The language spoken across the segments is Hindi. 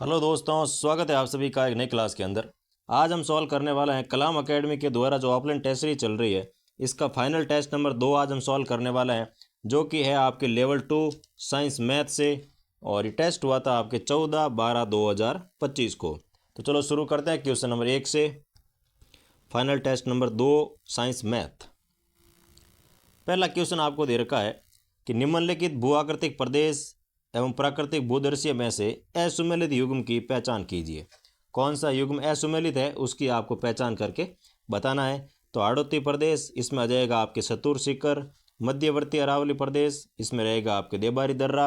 हेलो दोस्तों, स्वागत है आप सभी का एक नई क्लास के अंदर। आज हम सॉल्व करने वाले हैं कलाम एकेडमी के द्वारा जो ऑफलाइन टेस्ट सीरीज चल रही है, इसका फाइनल टेस्ट नंबर 2 आज हम सॉल्व करने वाले हैं, जो कि है आपके लेवल 2 साइंस मैथ से। और ये टेस्ट हुआ था आपके 14/12/2025 को। तो चलो शुरू करते हैं क्वेश्चन नंबर 1 से। Final test number 2 science math. पहला क्वेश्चन आपको दे रखा है कि निम्नलिखित भूआकृतिक प्रदेश एवं प्राकृतिक भूदृश्य में से असुमेलित युग्म की पहचान कीजिए। कौन सा युग्म असुमेलित है उसकी आपको पहचान करके बताना है। तो हाड़ौती प्रदेश, इसमें आ जाएगा आपके सतुर सीकर। मध्यवर्ती अरावली प्रदेश, इसमें रहेगा आपके देबारी दर्रा।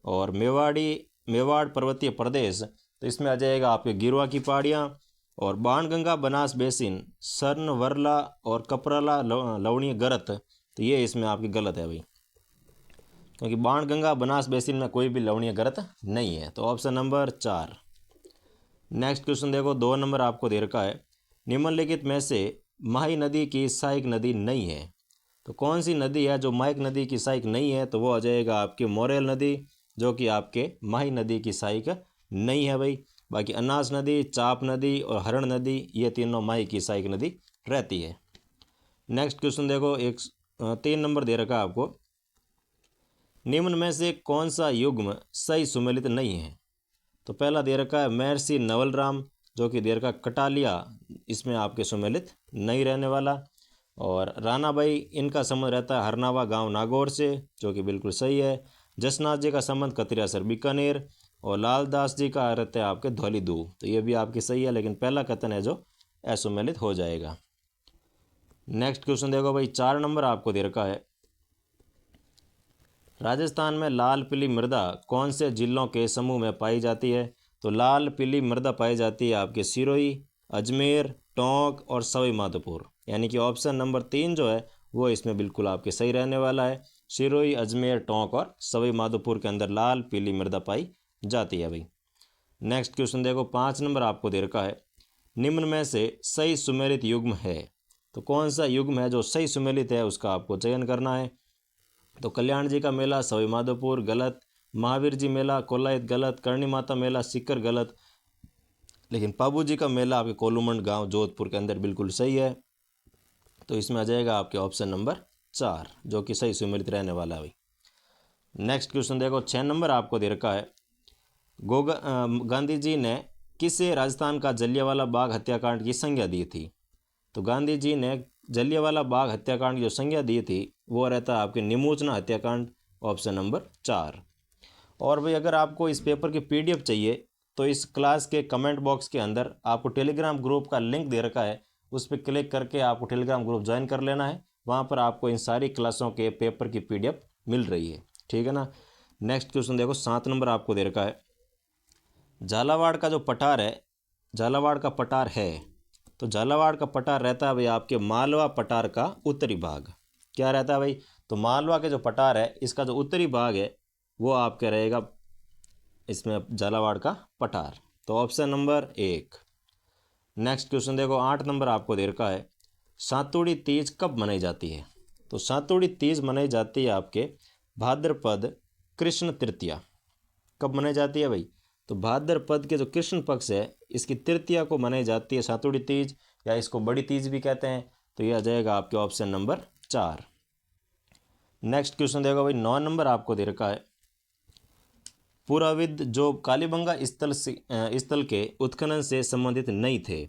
और मेवाड़ पर्वतीय प्रदेश, तो इसमें आ जाएगा आपके गिरवा की पहाड़ियाँ। और बाणगंगा बनास बेसिन, सर्न वर्ला और कपराला लवणीय गरत, तो ये इसमें आपकी गलत है भाई, क्योंकि बाणगंगा बनास बेसिन में कोई भी लवणीय गरत नहीं है। तो ऑप्शन नंबर 4। नेक्स्ट क्वेश्चन देखो, 2 नंबर आपको दे रखा है, निम्नलिखित में से माही नदी की सहायक नदी नहीं है। तो कौन सी नदी है जो माहिक नदी की सहायक नहीं है? तो वो आ जाएगा आपकी मोरेल नदी, जो कि आपके माही नदी की सहायक नहीं है भाई। बाकी अनास नदी, चाप नदी और हरण नदी, ये तीनों माही की सहायक नदी रहती है। नेक्स्ट क्वेश्चन देखो, 3 नंबर दे रखा है आपको, निम्न में से कौन सा युग्म सही सुमेलित नहीं है? तो पहला दे रखा है महर्षि नवल राम, जो कि दे रखा कटालिया, इसमें आपके सुमेलित नहीं रहने वाला। और रानाबाई, इनका संबंध रहता है हरनावा गांव नागौर से, जो कि बिल्कुल सही है। जसनाथ जी का संबंध कतरियासर बीकानेर। और लालदास जी का रहता है आपके धौलीदू, तो ये भी आपकी सही है, लेकिन पहला कथन है जो असुमेलित हो जाएगा। नेक्स्ट क्वेश्चन देखो भाई, 4 नंबर आपको दे रखा है, राजस्थान में लाल पीली मृदा कौन से जिलों के समूह में पाई जाती है? तो लाल पीली मृदा पाई जाती है आपके सिरोही, अजमेर, टोंक और सवाई माधोपुर। यानी कि ऑप्शन नंबर 3 जो है वो इसमें बिल्कुल आपके सही रहने वाला है। सिरोही, अजमेर, टोंक और सवाई माधोपुर के अंदर लाल पीली मृदा पाई जाती है भाई। नेक्स्ट क्वेश्चन देखो, 5 नंबर आपको दे रखा है, निम्न में से सही सुमेलित युग्म है। तो कौन सा युग्म है जो सही सुमेलित है उसका आपको चयन करना है। तो कल्याण जी का मेला सवाई माधोपुर गलत, महावीर जी मेला कोलायत गलत, करणी माता मेला सीकर गलत, लेकिन पाबू जी का मेला आपके कोलूमंड गांव जोधपुर के अंदर बिल्कुल सही है। तो इसमें आ जाएगा आपके ऑप्शन नंबर 4, जो कि सही सुमेलित रहने वाला है भाई। नेक्स्ट क्वेश्चन देखो, 6 नंबर आपको दे रखा है, गांधी जी ने किसे राजस्थान का जलियांवाला बाग हत्याकांड की संज्ञा दी थी? तो गांधी जी ने जलियांवाला बाग हत्याकांड की जो संज्ञा दी थी वो रहता है आपके निमोचना हत्याकांड, ऑप्शन नंबर 4। और भाई अगर आपको इस पेपर की पीडीएफ चाहिए तो इस क्लास के कमेंट बॉक्स के अंदर आपको टेलीग्राम ग्रुप का लिंक दे रखा है, उस पर क्लिक करके आपको टेलीग्राम ग्रुप ज्वाइन कर लेना है। वहाँ पर आपको इन सारी क्लासों के पेपर की पीडीएफ मिल रही है, ठीक है ना। नेक्स्ट क्वेश्चन देखो, 7 नंबर आपको दे रखा है, झालावाड़ का जो पठार है, झालावाड़ का पठार है, तो झालावाड़ का पठार रहता है भाई आपके मालवा पठार का उत्तरी भाग। क्या रहता है भाई? तो मालवा के जो पठार है इसका जो उत्तरी भाग है वो आपका रहेगा इसमें झालावाड़ का पठार। तो ऑप्शन नंबर 1। नेक्स्ट क्वेश्चन देखो, 8 नंबर आपको दे रखा है, सातुड़ी तीज कब मनाई जाती है? तो सातुड़ी तीज मनाई जाती है आपके भाद्रपद कृष्ण तृतीया। कब मनाई जाती है भाई? तो भाद्रपद के जो कृष्ण पक्ष है इसकी तृतीया को मनाई जाती है सातुड़ी तीज, या इसको बड़ी तीज भी कहते हैं। तो यह आ जाएगा आपके ऑप्शन नंबर 4। नेक्स्ट क्वेश्चन देखो भाई, 9 नंबर आपको दे रखा है, पुराविद जो कालीबंगा स्थल के उत्खनन से संबंधित नहीं थे।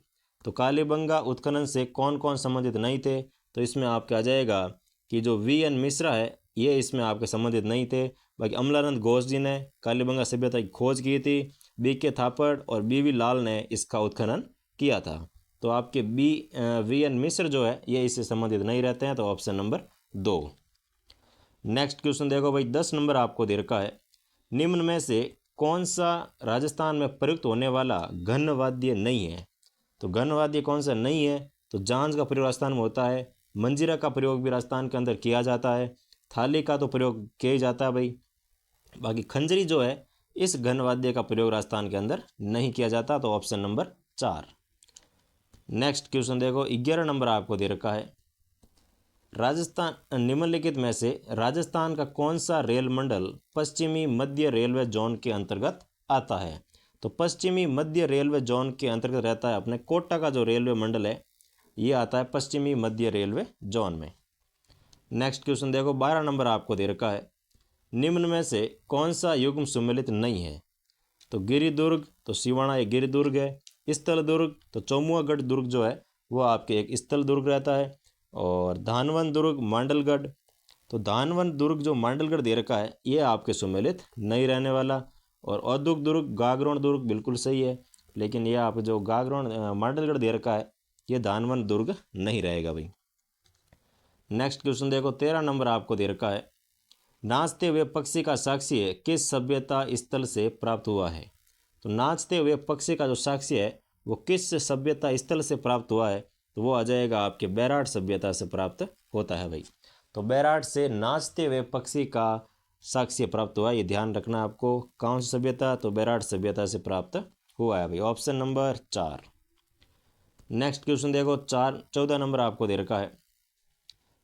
तो कालीबंगा उत्खनन से कौन कौन संबंधित नहीं थे? तो इसमें आपके आ जाएगा कि जो VN मिश्रा है ये इसमें आपके संबंधित नहीं थे। बाकी अमलानंद घोष जी ने कालीबंगा सभ्यता की खोज की थी, BK थापड़ और BV लाल ने इसका उत्खनन किया था। तो आपके VN मिश्र जो है ये इससे संबंधित नहीं रहते हैं, तो ऑप्शन नंबर 2। नेक्स्ट क्वेश्चन देखो भाई, 10 नंबर आपको दे रखा है, निम्न में से कौन सा राजस्थान में प्रयुक्त होने वाला घन वाद्य नहीं है? तो घन वाद्य कौन सा नहीं है? तो झांझ का प्रयोग राजस्थान में होता है, मंजीरा का प्रयोग भी राजस्थान के अंदर किया जाता है, थाली का तो प्रयोग किया ही जाता है भाई। बाकी खंजरी जो है इस घन वाद्य का प्रयोग राजस्थान के अंदर नहीं किया जाता, तो ऑप्शन नंबर 4। नेक्स्ट क्वेश्चन देखो, 11 नंबर आपको दे रखा है, राजस्थान निम्नलिखित में से राजस्थान का कौन सा रेल मंडल पश्चिमी मध्य रेलवे जोन के अंतर्गत आता है? तो पश्चिमी मध्य रेलवे जोन के अंतर्गत रहता है अपने कोटा का जो रेलवे मंडल है ये आता है पश्चिमी मध्य रेलवे जोन में। नेक्स्ट क्वेश्चन देखो 12 नंबर आपको दे रखा है, निम्न में से कौन सा युग्म सम्मिलित नहीं है? तो गिरिदुर्ग, तो सिवाना एक गिरिदुर्ग है, स्थल दुर्ग, तो चौमुआगढ़ दुर्ग जो है वो आपके एक स्थल दुर्ग रहता है, और धानवन दुर्ग, मांडलगढ़, तो धानवन दुर्ग जो मांडलगढ़ दे रखा है ये आपके सम्मिलित नहीं रहने वाला। और औद्योगिक दुर्ग, गागरोन दुर्ग बिल्कुल सही है, लेकिन ये आप जो गागरोन मांडलगढ़ दे रखा है ये धानवन दुर्ग नहीं रहेगा भाई। नेक्स्ट क्वेश्चन देखो 13 नंबर आपको दे रखा है, नाचते हुए पक्षी का साक्ष्य किस सभ्यता स्थल से प्राप्त हुआ है? तो नाचते हुए पक्षी का जो साक्ष्य है वो किस सभ्यता स्थल से प्राप्त हुआ है? तो वो आ जाएगा आपके बैराट सभ्यता से प्राप्त होता है भाई। तो बैराट से नाचते हुए पक्षी का साक्ष्य प्राप्त हुआ, ये ध्यान रखना आपको। कौन सी सभ्यता? तो बैराट सभ्यता से प्राप्त हुआ है भाई, ऑप्शन नंबर 4। नेक्स्ट क्वेश्चन देखो 14 नंबर आपको दे रखा है,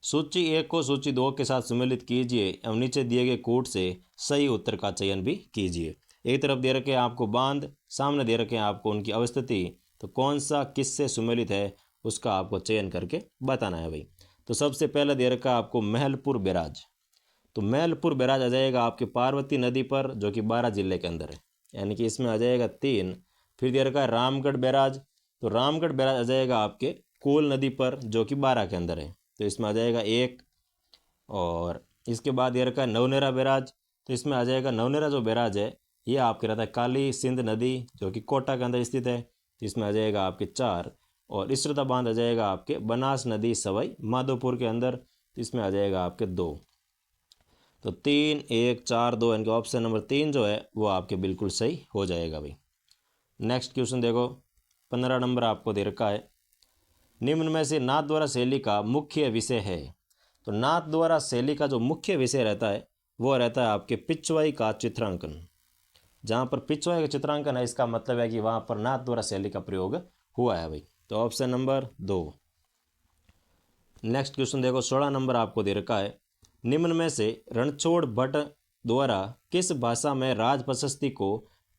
सूची 1 को सूची 2 के साथ सम्मिलित कीजिए एवं नीचे दिए गए कोड से सही उत्तर का चयन भी कीजिए। एक तरफ दे रखे हैं आपको बांध, सामने दे रखे हैं आपको उनकी अवस्थिति, तो कौन सा किससे सम्मिलित है उसका आपको चयन करके बताना है भाई। तो सबसे पहले दे रखा है आपको महलपुर बैराज, तो महलपुर बैराज आ जाएगा आपके पार्वती नदी पर जो कि 12 जिले के अंदर है, यानी कि इसमें आ जाएगा 3। फिर दे रखा है रामगढ़ बैराज, तो रामगढ़ बैराज आ जाएगा आपके कोल नदी पर जो कि 12 के अंदर है, तो इसमें आ जाएगा 1। और इसके बाद दे रखा है नवनेरा बैराज, तो इसमें आ जाएगा नवनेरा जो बैराज है ये आपके रहता है काली सिंध नदी जो कि कोटा के अंदर स्थित है, तो इसमें आ जाएगा आपके 4। और इसरता बांध आ जाएगा आपके बनास नदी सवाई माधोपुर के अंदर, तो इसमें आ जाएगा आपके 2। तो 3, 1, 4, 2 यानी कि ऑप्शन नंबर 3 जो है वो आपके बिल्कुल सही हो जाएगा भाई। नेक्स्ट क्वेश्चन देखो 15 नंबर आपको दे रखा है, निम्न में से नाथद्वारा शैली का मुख्य विषय है? तो नाथद्वारा शैली का जो मुख्य विषय रहता है वो रहता है आपके पिछवाई का चित्रांकन। जहाँ पर पिछवाई का चित्रांकन है इसका मतलब है कि वहाँ पर नाथद्वारा शैली का प्रयोग हुआ है भाई, तो ऑप्शन नंबर 2। नेक्स्ट क्वेश्चन देखो 16 नंबर आपको दे रखा है, निम्न में से रणछोड़ भट्ट द्वारा किस भाषा में राज प्रशस्ति को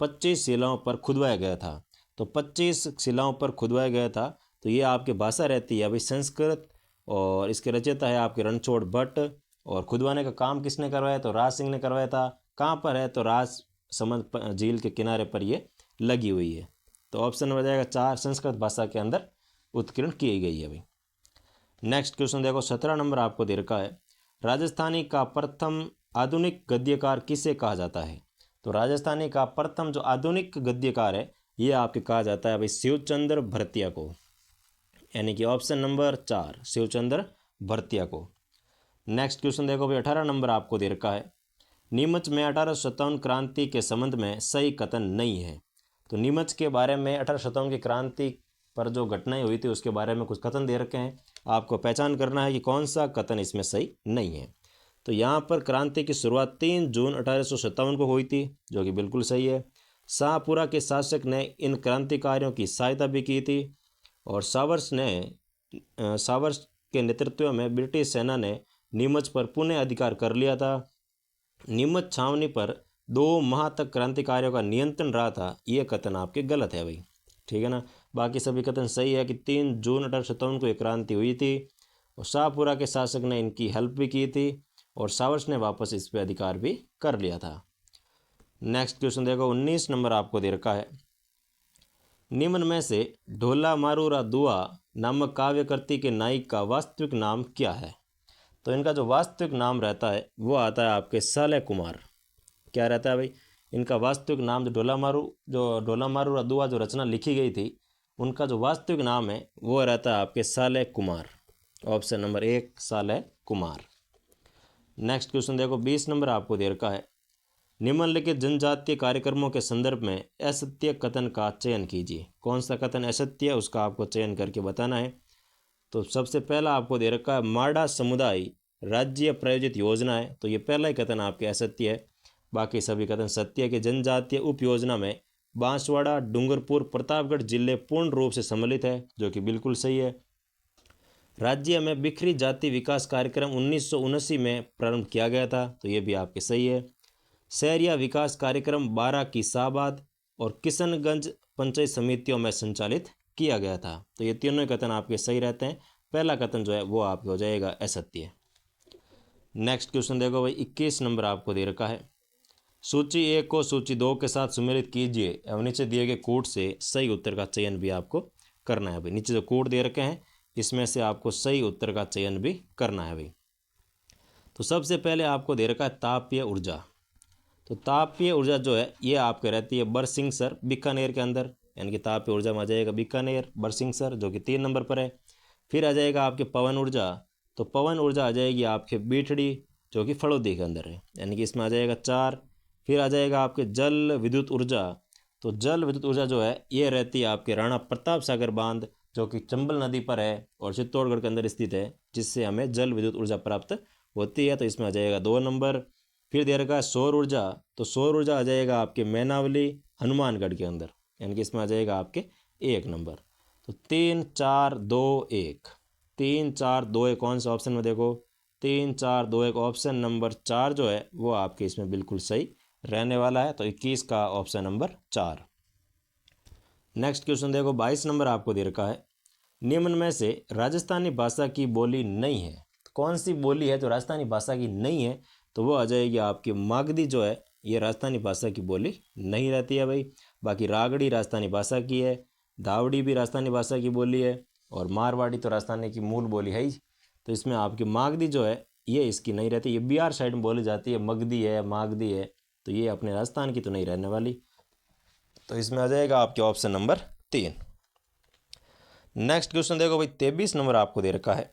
25 शिलाओं पर खुदवाया गया था? तो 25 शिलाओं पर खुदवाया गया था, तो ये आपकी भाषा रहती है अभी संस्कृत, और इसके रचयिता है आपके रणछोड़ भट्ट। और खुदवाने का काम किसने करवाया? तो राज सिंह ने करवाया था। कहाँ पर है? तो राज समंद झील के किनारे पर ये लगी हुई है, तो ऑप्शन नंबर जाएगा 4, संस्कृत भाषा के अंदर उत्कीर्ण की गई है भाई। नेक्स्ट क्वेश्चन देखो 17 नंबर आपको दे रखा है, राजस्थानी का प्रथम आधुनिक गद्यकार किसे कहा जाता है? तो राजस्थानी का प्रथम जो आधुनिक गद्यकार है ये आपके कहा जाता है भाई शिवचंद्र भरतिया को, यानी कि ऑप्शन नंबर 4 शिवचंद्र भरतिया को। नेक्स्ट क्वेश्चन देखो भाई 18 नंबर आपको दे रखा है, नीमच में 1857 क्रांति के संबंध में सही कथन नहीं है। तो नीमच के बारे में 1857 की क्रांति पर जो घटनाएं हुई थी उसके बारे में कुछ कथन दे रखे हैं, आपको पहचान करना है कि कौन सा कथन इसमें सही नहीं है। तो यहाँ पर क्रांति की शुरुआत 3 जून 1857 को हुई थी जो कि बिल्कुल सही है। शाहपुरा के शासक ने इन क्रांतिकारियों की सहायता भी की थी, और सावर्स के नेतृत्व में ब्रिटिश सेना ने नीमच पर पुनः अधिकार कर लिया था। नीमच छावनी पर 2 माह तक क्रांतिकारियों का नियंत्रण रहा था, ये कथन आपके गलत है भाई, ठीक है ना। बाकी सभी कथन सही है कि 3 जून 1857 को ये क्रांति हुई थी, और शाहपुरा के शासक ने इनकी हेल्प भी की थी, और सावर्स ने वापस इस पर अधिकार भी कर लिया था। नेक्स्ट क्वेश्चन देखो 19 नंबर आपको दे रखा है, निम्न में से ढोला मारूरा दुआ नामक काव्यकृति के नायक का वास्तविक नाम क्या है? तो इनका जो वास्तविक नाम रहता है वो आता है आपके साले कुमार। क्या रहता है भाई? इनका वास्तविक नाम जो ढोला मारूरा दुआ जो रचना लिखी गई थी उनका जो वास्तविक नाम है वो रहता है आपके साले कुमार, ऑप्शन नंबर 1 साले कुमार। नेक्स्ट क्वेश्चन देखो 20 नंबर आपको दे रखा है, निम्नलिखित जनजातीय कार्यक्रमों के संदर्भ में असत्य कथन का चयन कीजिए। कौन सा कथन असत्य है उसका आपको चयन करके बताना है। तो सबसे पहला आपको दे रखा है माडा समुदाय राज्य प्रायोजित योजना है, तो ये पहला ही कथन आपके असत्य है। बाकी सभी कथन सत्य है कि जनजातीय उप योजना में बांसवाड़ा, डूंगरपुर, प्रतापगढ़ जिले पूर्ण रूप से सम्मिलित है, जो कि बिल्कुल सही है। राज्य में बिखरी जाति विकास कार्यक्रम 1979 में प्रारंभ किया गया था, तो ये भी आपके सही है। शहरिया विकास कार्यक्रम 12 की शाहबाद और किशनगंज पंचायत समितियों में संचालित किया गया था। तो ये तीनों कथन आपके सही रहते हैं। पहला कथन जो है वो आपको हो जाएगा असत्य। नेक्स्ट क्वेश्चन देखो भाई, 21 नंबर आपको दे रखा है। सूची 1 को सूची 2 के साथ सुमेलित कीजिए एवं नीचे दिए गए कूट से सही उत्तर का चयन भी आपको करना है भाई। नीचे जो कूट दे रखे हैं इसमें से आपको सही उत्तर का चयन भी करना है भाई। तो सबसे पहले आपको दे रखा है तापीय ऊर्जा। तो तापीय ऊर्जा जो है ये आपके रहती है बरसिंहसर बीकानेर के अंदर, यानी कि तापीय ऊर्जा में आ जाएगा बीकानेर बरसिंहसर जो कि 3 नंबर पर है। फिर आ जाएगा आपके पवन ऊर्जा। तो पवन ऊर्जा आ जाएगी आपके बीठड़ी जो कि फड़ौदी के अंदर है, यानी कि इसमें आ जाएगा 4। फिर आ जाएगा आपके जल विद्युत ऊर्जा। तो जल विद्युत ऊर्जा जो है ये रहती है आपके राणा प्रताप सागर बांध जो कि चंबल नदी पर है और चित्तौड़गढ़ के अंदर स्थित है, जिससे हमें जल विद्युत ऊर्जा प्राप्त होती है। तो इसमें आ जाएगा 2 नंबर। फिर दे रखा है सौर ऊर्जा। तो सौर ऊर्जा आ जाएगा आपके मैनावली हनुमानगढ़ के अंदर, यानी कि इसमें आ जाएगा आपके 1 नंबर। तो 3 4 2 1, 3 4 2 1 कौन सा ऑप्शन में देखो 3 4 2 1 ऑप्शन नंबर 4 जो है वो आपके इसमें बिल्कुल सही रहने वाला है। तो 21 का ऑप्शन नंबर 4। नेक्स्ट क्वेश्चन देखो 22 नंबर आपको दे रखा है। निम्न में से राजस्थानी भाषा की बोली नहीं है। तो कौन सी बोली है जो राजस्थानी भाषा की नहीं है? तो वो आ जाएगी आपकी मागधी जो है ये राजस्थानी भाषा की बोली नहीं रहती है भाई। बाकी रागड़ी राजस्थानी भाषा की है, दावड़ी भी राजस्थानी भाषा की बोली है और मारवाड़ी तो राजस्थानी की मूल बोली है ही। तो इसमें आपकी मागधी जो है ये इसकी नहीं रहती, ये बिहार साइड में बोली जाती है, मगधी है मागधी है, तो ये अपने राजस्थान की तो नहीं रहने वाली। तो इसमें आ जाएगा आपके ऑप्शन नंबर 3। नेक्स्ट क्वेश्चन देखो भाई 23 नंबर आपको दे रखा है।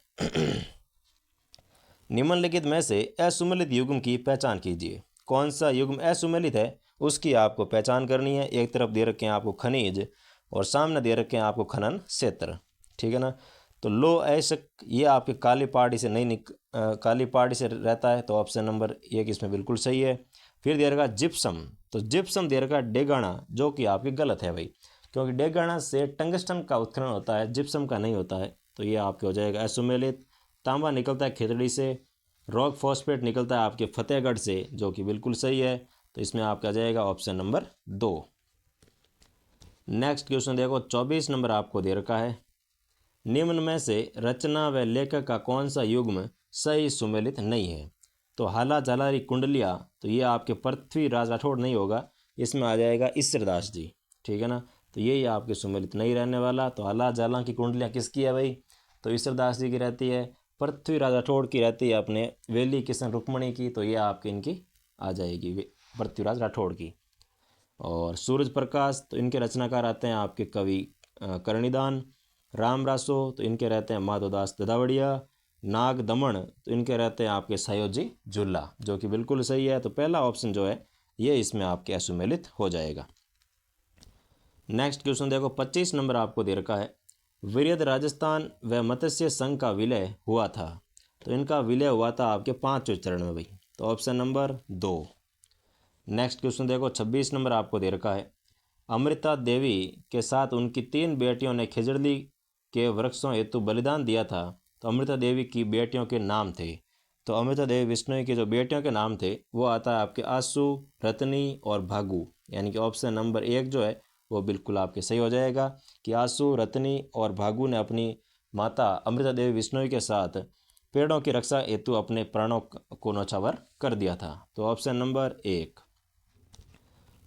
निम्नलिखित में से असुमेलित युग्म की पहचान कीजिए। कौन सा युग्म असुमेलित है उसकी आपको पहचान करनी है। एक तरफ दे रखे हैं आपको खनिज और सामने दे रखे हैं आपको खनन क्षेत्र, ठीक है ना। तो लो ऐशक ये आपके काली पहाड़ी से नहीं काली पहाड़ी से रहता है, तो ऑप्शन नंबर 1 इसमें बिल्कुल सही है। फिर दे रखा जिप्सम। तो जिप्सम दे रखा डेगाना जो कि आपकी गलत है भाई, क्योंकि डेगाना से टंगस्टन का उत्खनन होता है, जिप्सम का नहीं होता है। तो ये आपके हो जाएगा असुमेलित। तांबा निकलता है खेतड़ी से, रॉक फॉस्फेट निकलता है आपके फतेहगढ़ से जो कि बिल्कुल सही है। तो इसमें आपका जाएगा ऑप्शन नंबर 2। नेक्स्ट क्वेश्चन देखो 24 नंबर आपको दे रखा है। निम्न में से रचना व लेखक का कौन सा युग्म सही सुमेलित नहीं है? तो हाला झालारी कुंडलिया, तो ये आपके पृथ्वीराज राठौड़ नहीं होगा, इसमें आ जाएगा ईश्वरदास जी, ठीक है ना। तो ये आपके सुमेलित नहीं रहने वाला। तो हाला झाला की कुंडलियाँ किसकी है भाई? तो ईश्वरदास जी की रहती है। पृथ्वीराज राठौड़ की रहती है अपने वेली किशन रुक्मणी की, तो ये आपकी इनकी आ जाएगी पृथ्वीराज राठौड़ की। और सूरज प्रकाश तो इनके रचनाकार आते हैं आपके कवि करणीदान। राम रासो तो इनके रहते हैं माधवदास ददावड़िया। नाग दमन तो इनके रहते हैं आपके सयोजी झुल्ला जो कि बिल्कुल सही है। तो पहला ऑप्शन जो है ये इसमें आपके असुमेलित हो जाएगा। नेक्स्ट क्वेश्चन देखो 25 नंबर आपको दे रखा है। विरध राजस्थान व मत्स्य संघ का विलय हुआ था। तो इनका विलय हुआ था आपके 5वें चरण में भाई। तो ऑप्शन नंबर 2। नेक्स्ट क्वेश्चन देखो 26 नंबर आपको दे रखा है। अमृता देवी के साथ उनकी 3 बेटियों ने खिजड़ली के वृक्षों हेतु बलिदान दिया था। तो अमृता देवी की बेटियों के नाम थे। तो अमृता देवी बिश्नोई की जो बेटियों के नाम थे वो आता है आपके आसू, रत्नी और भागू, यानी कि ऑप्शन नंबर 1 जो है वो बिल्कुल आपके सही हो जाएगा कि आसू, रत्नी और भागू ने अपनी माता अमृता देवी बिश्नोई के साथ पेड़ों की रक्षा हेतु अपने प्राणों को न्यौछावर कर दिया था। तो ऑप्शन नंबर 1।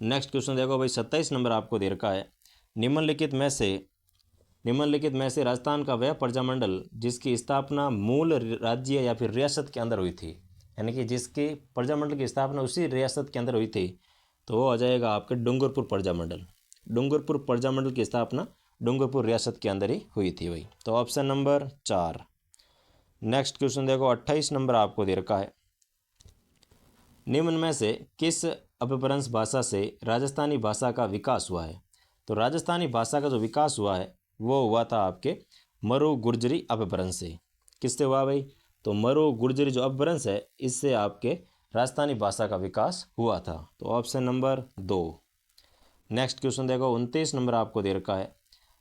नेक्स्ट क्वेश्चन देखो भाई 27 नंबर आपको दे रखा है। निम्नलिखित में से राजस्थान का वह प्रजामंडल जिसकी स्थापना मूल राज्य या फिर रियासत के अंदर हुई थी, यानी कि जिसकी प्रजामंडल की स्थापना उसी रियासत के अंदर हुई थी, तो वो आ जाएगा आपके डूंगरपुर प्रजामंडल। डूंगरपुर प्रजामंडल की स्थापना डूंगरपुर रियासत के अंदर ही हुई थी भाई। तो ऑप्शन नंबर 4। नेक्स्ट क्वेश्चन देखो 28 नंबर आपको दे रखा है। निम्न में से किस अपभ्रंश भाषा से राजस्थानी भाषा का विकास हुआ है? तो राजस्थानी भाषा का जो विकास हुआ है वो हुआ था आपके मरु गुर्जरी अपभ्रंश से। किससे हुआ भाई? तो मरु गुर्जरी जो अपभ्रंश है इससे आपके राजस्थानी भाषा का विकास हुआ था। तो ऑप्शन नंबर 2। नेक्स्ट क्वेश्चन देखो 29 नंबर आपको दे रखा है।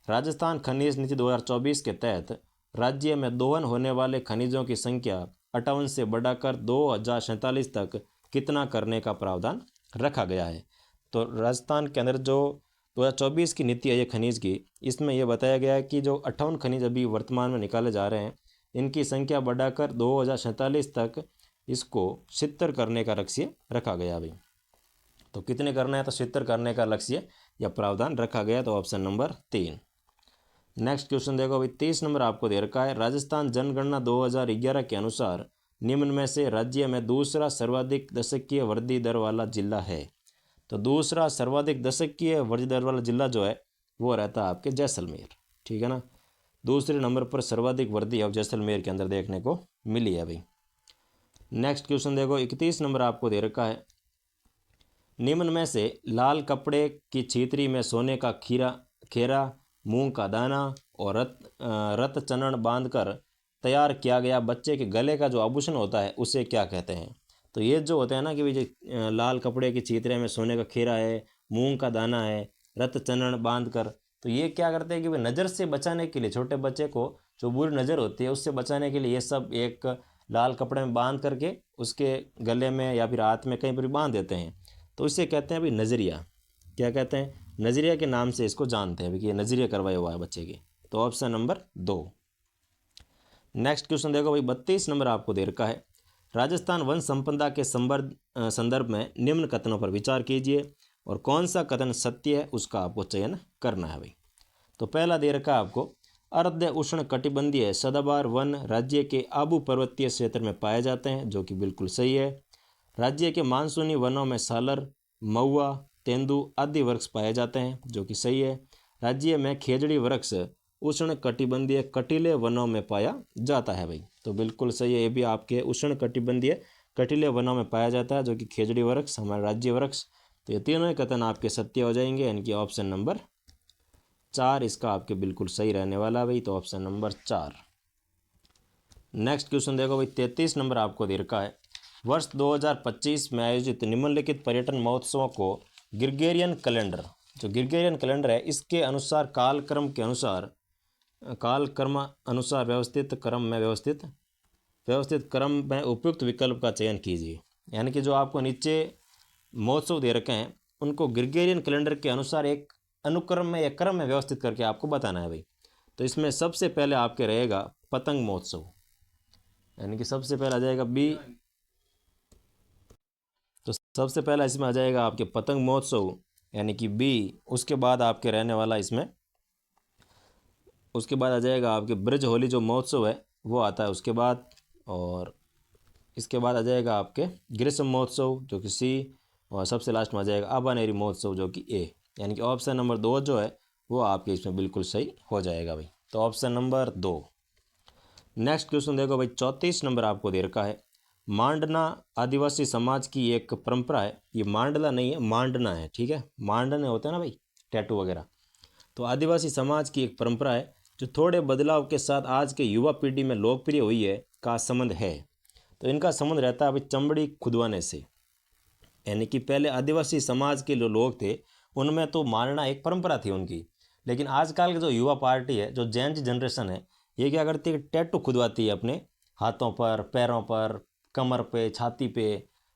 राजस्थान खनिज नीति 2024 के तहत राज्य में दोहन होने वाले खनिजों की संख्या 58 से बढ़ाकर 2047 तक कितना करने का प्रावधान रखा गया है? तो राजस्थान के अंदर जो 2024 की नीति आयोग खनिज की, इसमें यह बताया गया है कि जो 58 खनिज अभी वर्तमान में निकाले जा रहे हैं, इनकी संख्या बढ़ाकर 2047 तक इसको 70 करने का लक्ष्य रखा गया भाई। तो कितने करना है? तो 70 करने का लक्ष्य या प्रावधान रखा गया, तो ऑप्शन नंबर 3। नेक्स्ट क्वेश्चन देखो भाई, 30 नंबर आपको दे रखा है, राजस्थान जनगणना 2011 के अनुसार निम्न में से राज्य में दूसरा सर्वाधिक दशकीय वृद्धि दर वाला जिला है। तो दूसरा सर्वाधिक दशकीय वृद्धि दर वाला जिला जो है वो रहता है आपके जैसलमेर, ठीक है ना। दूसरे नंबर पर सर्वाधिक वृद्धि अब जैसलमेर के अंदर देखने को मिली है भाई। नेक्स्ट क्वेश्चन देखो, 31 नंबर आपको दे रखा है, निम्न में से लाल कपड़े की छीतरी में सोने का खेरा, मूंग का दाना और रत चनन बांधकर तैयार किया गया बच्चे के गले का जो आभूषण होता है उसे क्या कहते हैं? तो ये जो होता है ना कि भाई लाल कपड़े की छीतरे में सोने का खेरा है, मूंग का दाना है, रत चनन बांधकर, तो ये क्या करते हैं कि भाई नज़र से बचाने के लिए, छोटे बच्चे को जो बुरी नज़र होती है उससे बचाने के लिए ये सब एक लाल कपड़े में बांध करके उसके गले में या फिर हाथ में कहीं पर भी बांध देते हैं। तो इसे कहते हैं भाई नज़रिया। क्या कहते हैं? नज़रिया के नाम से इसको जानते हैं कि ये नज़रिया करवाया हुआ है बच्चे के। तो ऑप्शन नंबर 2। नेक्स्ट क्वेश्चन देखो भाई, 32 नंबर आपको दे रखा है, राजस्थान वन संपदा के संदर्भ में निम्न कथनों पर विचार कीजिए और कौन सा कथन सत्य है उसका आपको चयन करना है भाई। तो पहला दे रखा है आपको, अर्ध उष्ण कटिबंधीय सदाबहार वन राज्य के आबू पर्वतीय क्षेत्र में पाए जाते हैं, जो कि बिल्कुल सही है। राज्य के मानसूनी वनों में सालर, महुआ, तेंदू आदि वृक्ष पाए जाते हैं, जो कि सही है। राज्य में खेजड़ी वृक्ष उष्ण कटिबंधीय कटीले वनों में पाया जाता है भाई। तो बिल्कुल सही है, ये भी आपके उष्ण कटिबंधीय कटीले वनों में पाया जाता है, जो कि खेजड़ी वृक्ष हमारा राज्य वृक्ष। तो ये तीनों ही कथन आपके सत्य हो जाएंगे, यानी कि ऑप्शन नंबर 4 इसका आपके बिल्कुल सही रहने वाला भाई। तो ऑप्शन नंबर 4। नेक्स्ट क्वेश्चन देखो भाई, 33 नंबर आपको दे रखा है, वर्ष 2025 में आयोजित निम्नलिखित पर्यटन महोत्सवों को ग्रिगोरियन कैलेंडर, जो ग्रिगोरियन कैलेंडर है इसके अनुसार कालक्रम अनुसार व्यवस्थित क्रम में उपयुक्त विकल्प का चयन कीजिए। यानी कि जो आपको नीचे महोत्सव दे रखे हैं उनको ग्रिगोरियन कैलेंडर के अनुसार एक अनुक्रम में या क्रम में व्यवस्थित करके आपको बताना है भाई। तो इसमें सबसे पहले आपके रहेगा पतंग महोत्सव, यानी कि सबसे पहले आ जाएगा बी। तो सबसे पहला इसमें आ जाएगा आपके पतंग महोत्सव, यानी कि बी। उसके बाद आपके रहने वाला इसमें, उसके बाद आ जाएगा आपके ब्रज होली जो महोत्सव है वो आता है उसके बाद, और इसके बाद आ जाएगा आपके ग्रीष्म महोत्सव जो कि सी, और सबसे लास्ट में आ जाएगा आबानेरी महोत्सव जो कि ए। यानी कि ऑप्शन नंबर 2 जो है वो आपके इसमें बिल्कुल सही हो जाएगा भाई। तो ऑप्शन नंबर 2। नेक्स्ट क्वेश्चन देखो भाई, 34 नंबर आपको दे रखा है, मांडना आदिवासी समाज की एक परंपरा है। ये मांडला नहीं है, मांडना है, ठीक है। मांडने होते हैं ना भाई टैटू वगैरह। तो आदिवासी समाज की एक परंपरा है जो थोड़े बदलाव के साथ आज के युवा पीढ़ी में लोकप्रिय हुई है का संबंध है। तो इनका संबंध रहता है भाई चमड़ी खुदवाने से। यानी कि पहले आदिवासी समाज के जो लोग थे उनमें तो मारना एक परंपरा थी उनकी, लेकिन आजकल की जो युवा पार्टी है, जो जेन जनरेशन है, ये क्या करती है, टैटू खुदवाती है अपने हाथों पर, पैरों पर, कमर पे, छाती पे,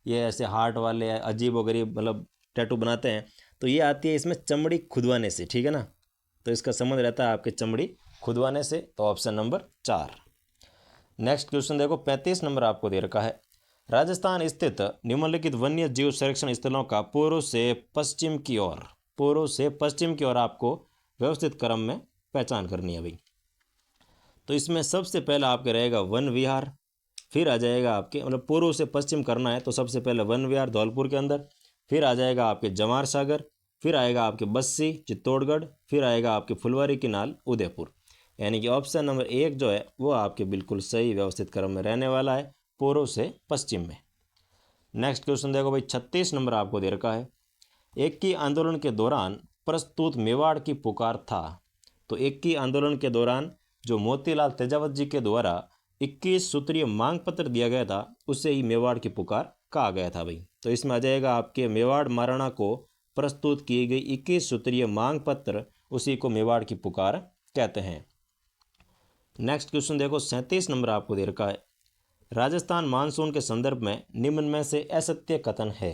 ये ऐसे हार्ट वाले अजीब व गरीब मतलब टैटू बनाते हैं। तो ये आती है इसमें चमड़ी खुदवाने से, ठीक है ना। तो इसका संबंध रहता है आपके चमड़ी खुदवाने से। तो ऑप्शन नंबर 4। नेक्स्ट क्वेश्चन देखो, 35 नंबर आपको दे रखा है, राजस्थान स्थित निम्नलिखित वन्य जीव संरक्षण स्थलों का पूर्व से पश्चिम की ओर आपको व्यवस्थित क्रम में पहचान करनी है भाई। तो इसमें सबसे पहला आपके रहेगा वन विहार, फिर आ जाएगा आपके मतलब पूर्व से पश्चिम करना है तो सबसे पहले वन विहार धौलपुर के अंदर, फिर आ जाएगा आपके जवार सागर, फिर आएगा आपके बस्सी चित्तौड़गढ़, फिर आएगा आपके फुलवारी किनाल उदयपुर। यानी कि ऑप्शन नंबर 1 जो है वो आपके बिल्कुल सही व्यवस्थित क्रम में रहने वाला है, पूर्व से पश्चिम में। नेक्स्ट क्वेश्चन देखो भाई, 36 नंबर आपको दे रखा है, इक्की आंदोलन के दौरान प्रस्तुत मेवाड़ की पुकार था। तो इक्की आंदोलन के दौरान जो मोतीलाल तेजावत जी के द्वारा 21 सूत्रीय मांग पत्र दिया गया था उसे ही मेवाड़ की पुकार कहा गया था भाई। तो इसमें आ जाएगा आपके मेवाड़ महाराणा को प्रस्तुत की गई 21 सूत्रीय मांग पत्र, उसी को मेवाड़ की पुकार कहते हैं। नेक्स्ट क्वेश्चन देखो, 37 नंबर आपको दे रखा है, राजस्थान मानसून के संदर्भ में निम्न में से असत्य कथन है।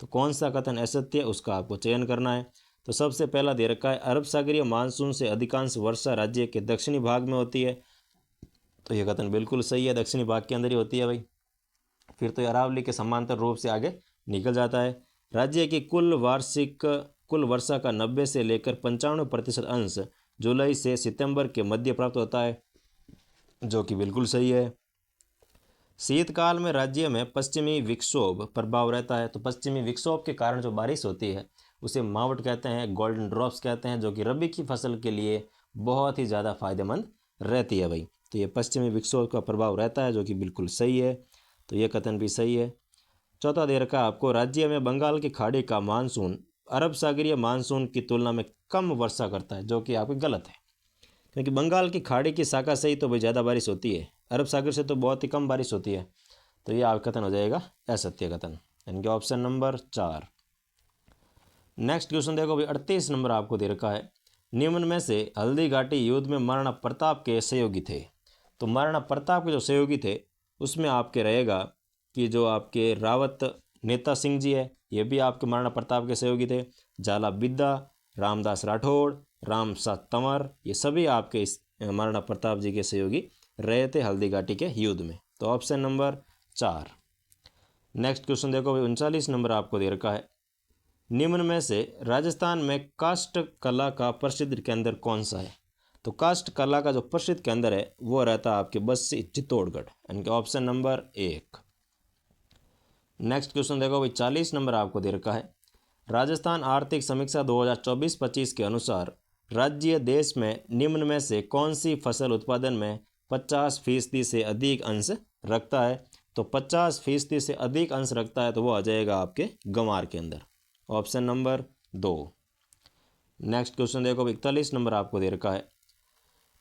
तो कौन सा कथन असत्य उसका आपको चयन करना है। तो सबसे पहला दे रखा है अरब सागरीय मानसून से अधिकांश वर्षा राज्य के दक्षिणी भाग में होती है। तो यह कथन बिल्कुल सही है, दक्षिणी भाग के अंदर ही होती है भाई। फिर तो अरावली के समांतर रूप से आगे निकल जाता है। राज्य की कुल वर्षा का 90 से लेकर 95% अंश जुलाई से सितंबर के मध्य प्राप्त होता है, जो कि बिल्कुल सही है। शीतकाल में राज्य में पश्चिमी विक्षोभ प्रभाव रहता है। तो पश्चिमी विक्षोभ के कारण जो बारिश होती है उसे मावट कहते हैं, गोल्डन ड्रॉप्स कहते हैं, जो कि रबी की फसल के लिए बहुत ही ज़्यादा फायदेमंद रहती है भाई। तो ये पश्चिमी विक्षोभ का प्रभाव रहता है, जो कि बिल्कुल सही है। तो ये कथन भी सही है। चौथा दे रखा है आपको राज्य में बंगाल की खाड़ी का मानसून अरब सागरीय मानसून की तुलना में कम वर्षा करता है, जो कि आपको गलत है, क्योंकि बंगाल की खाड़ी की शाखा से ही तो भाई ज़्यादा बारिश होती है, अरब सागर से तो बहुत ही कम बारिश होती है। तो ये आपका कथन हो जाएगा असत्य कथन, यानी कि ऑप्शन नंबर 4। नेक्स्ट क्वेश्चन देखो भाई, 38 नंबर आपको दे रखा है निम्न में से हल्दी घाटी युद्ध में महाराणा प्रताप के सहयोगी थे। तो महाराणा प्रताप के जो सहयोगी थे उसमें आपके रहेगा कि जो आपके रावत नेता सिंह जी है, ये भी आपके महाराणा प्रताप के सहयोगी थे। जाला बिद्दा, रामदास राठौड़, रामसा तंवर, ये सभी आपके इस महाराणा प्रताप जी के सहयोगी रहे थे हल्दी घाटी के युद्ध में। तो ऑप्शन नंबर 4। नेक्स्ट क्वेश्चन देखो भाई, 39 नंबर आपको दे रखा है निम्न में से राजस्थान में काष्ठ कला का प्रसिद्ध केंद्र कौन सा है। तो काष्ठ कला का जो प्रसिद्ध केंद्र है वो रहता है आपके बस्सी चित्तौड़गढ़, यानी कि ऑप्शन नंबर 1। नेक्स्ट क्वेश्चन देखो भाई, 40 नंबर आपको दे रखा है राजस्थान आर्थिक समीक्षा 2024-25 के अनुसार राज्य देश में निम्न में से कौन सी फसल उत्पादन में 50% से अधिक अंश रखता है। तो 50% से अधिक अंश रखता है तो वो आ जाएगा आपके गंवार के अंदर, ऑप्शन नंबर 2। नेक्स्ट क्वेश्चन देखो 41 नंबर आपको दे रखा है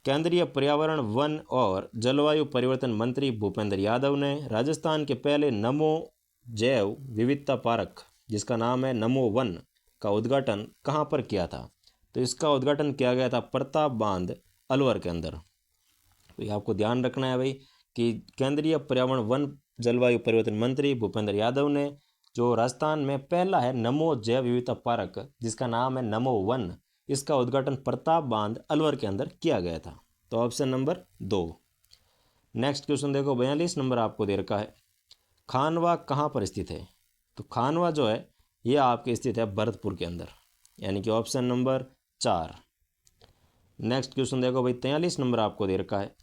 केंद्रीय पर्यावरण वन और जलवायु परिवर्तन मंत्री भूपेंद्र यादव ने राजस्थान के पहले नमो जैव विविधता पार्क, जिसका नाम है नमो वन, का उद्घाटन कहाँ पर किया था। तो इसका उद्घाटन किया गया था प्रताप बांध अलवर के अंदर। तो ये आपको ध्यान रखना है भाई कि केंद्रीय पर्यावरण वन जलवायु परिवर्तन मंत्री भूपेंद्र यादव ने जो राजस्थान में पहला है नमो जैव विविधता पार्क, जिसका नाम है नमो वन, इसका उद्घाटन प्रताप बांध अलवर के अंदर किया गया था। तो ऑप्शन नंबर 2। नेक्स्ट क्वेश्चन देखो 42 नंबर आपको दे रखा है खानवा कहाँ पर स्थित है। तो खानवा जो है ये आपके स्थित है भरतपुर के अंदर, यानी कि ऑप्शन नंबर 4। नेक्स्ट क्वेश्चन देखो भाई 43 नंबर आपको दे रखा है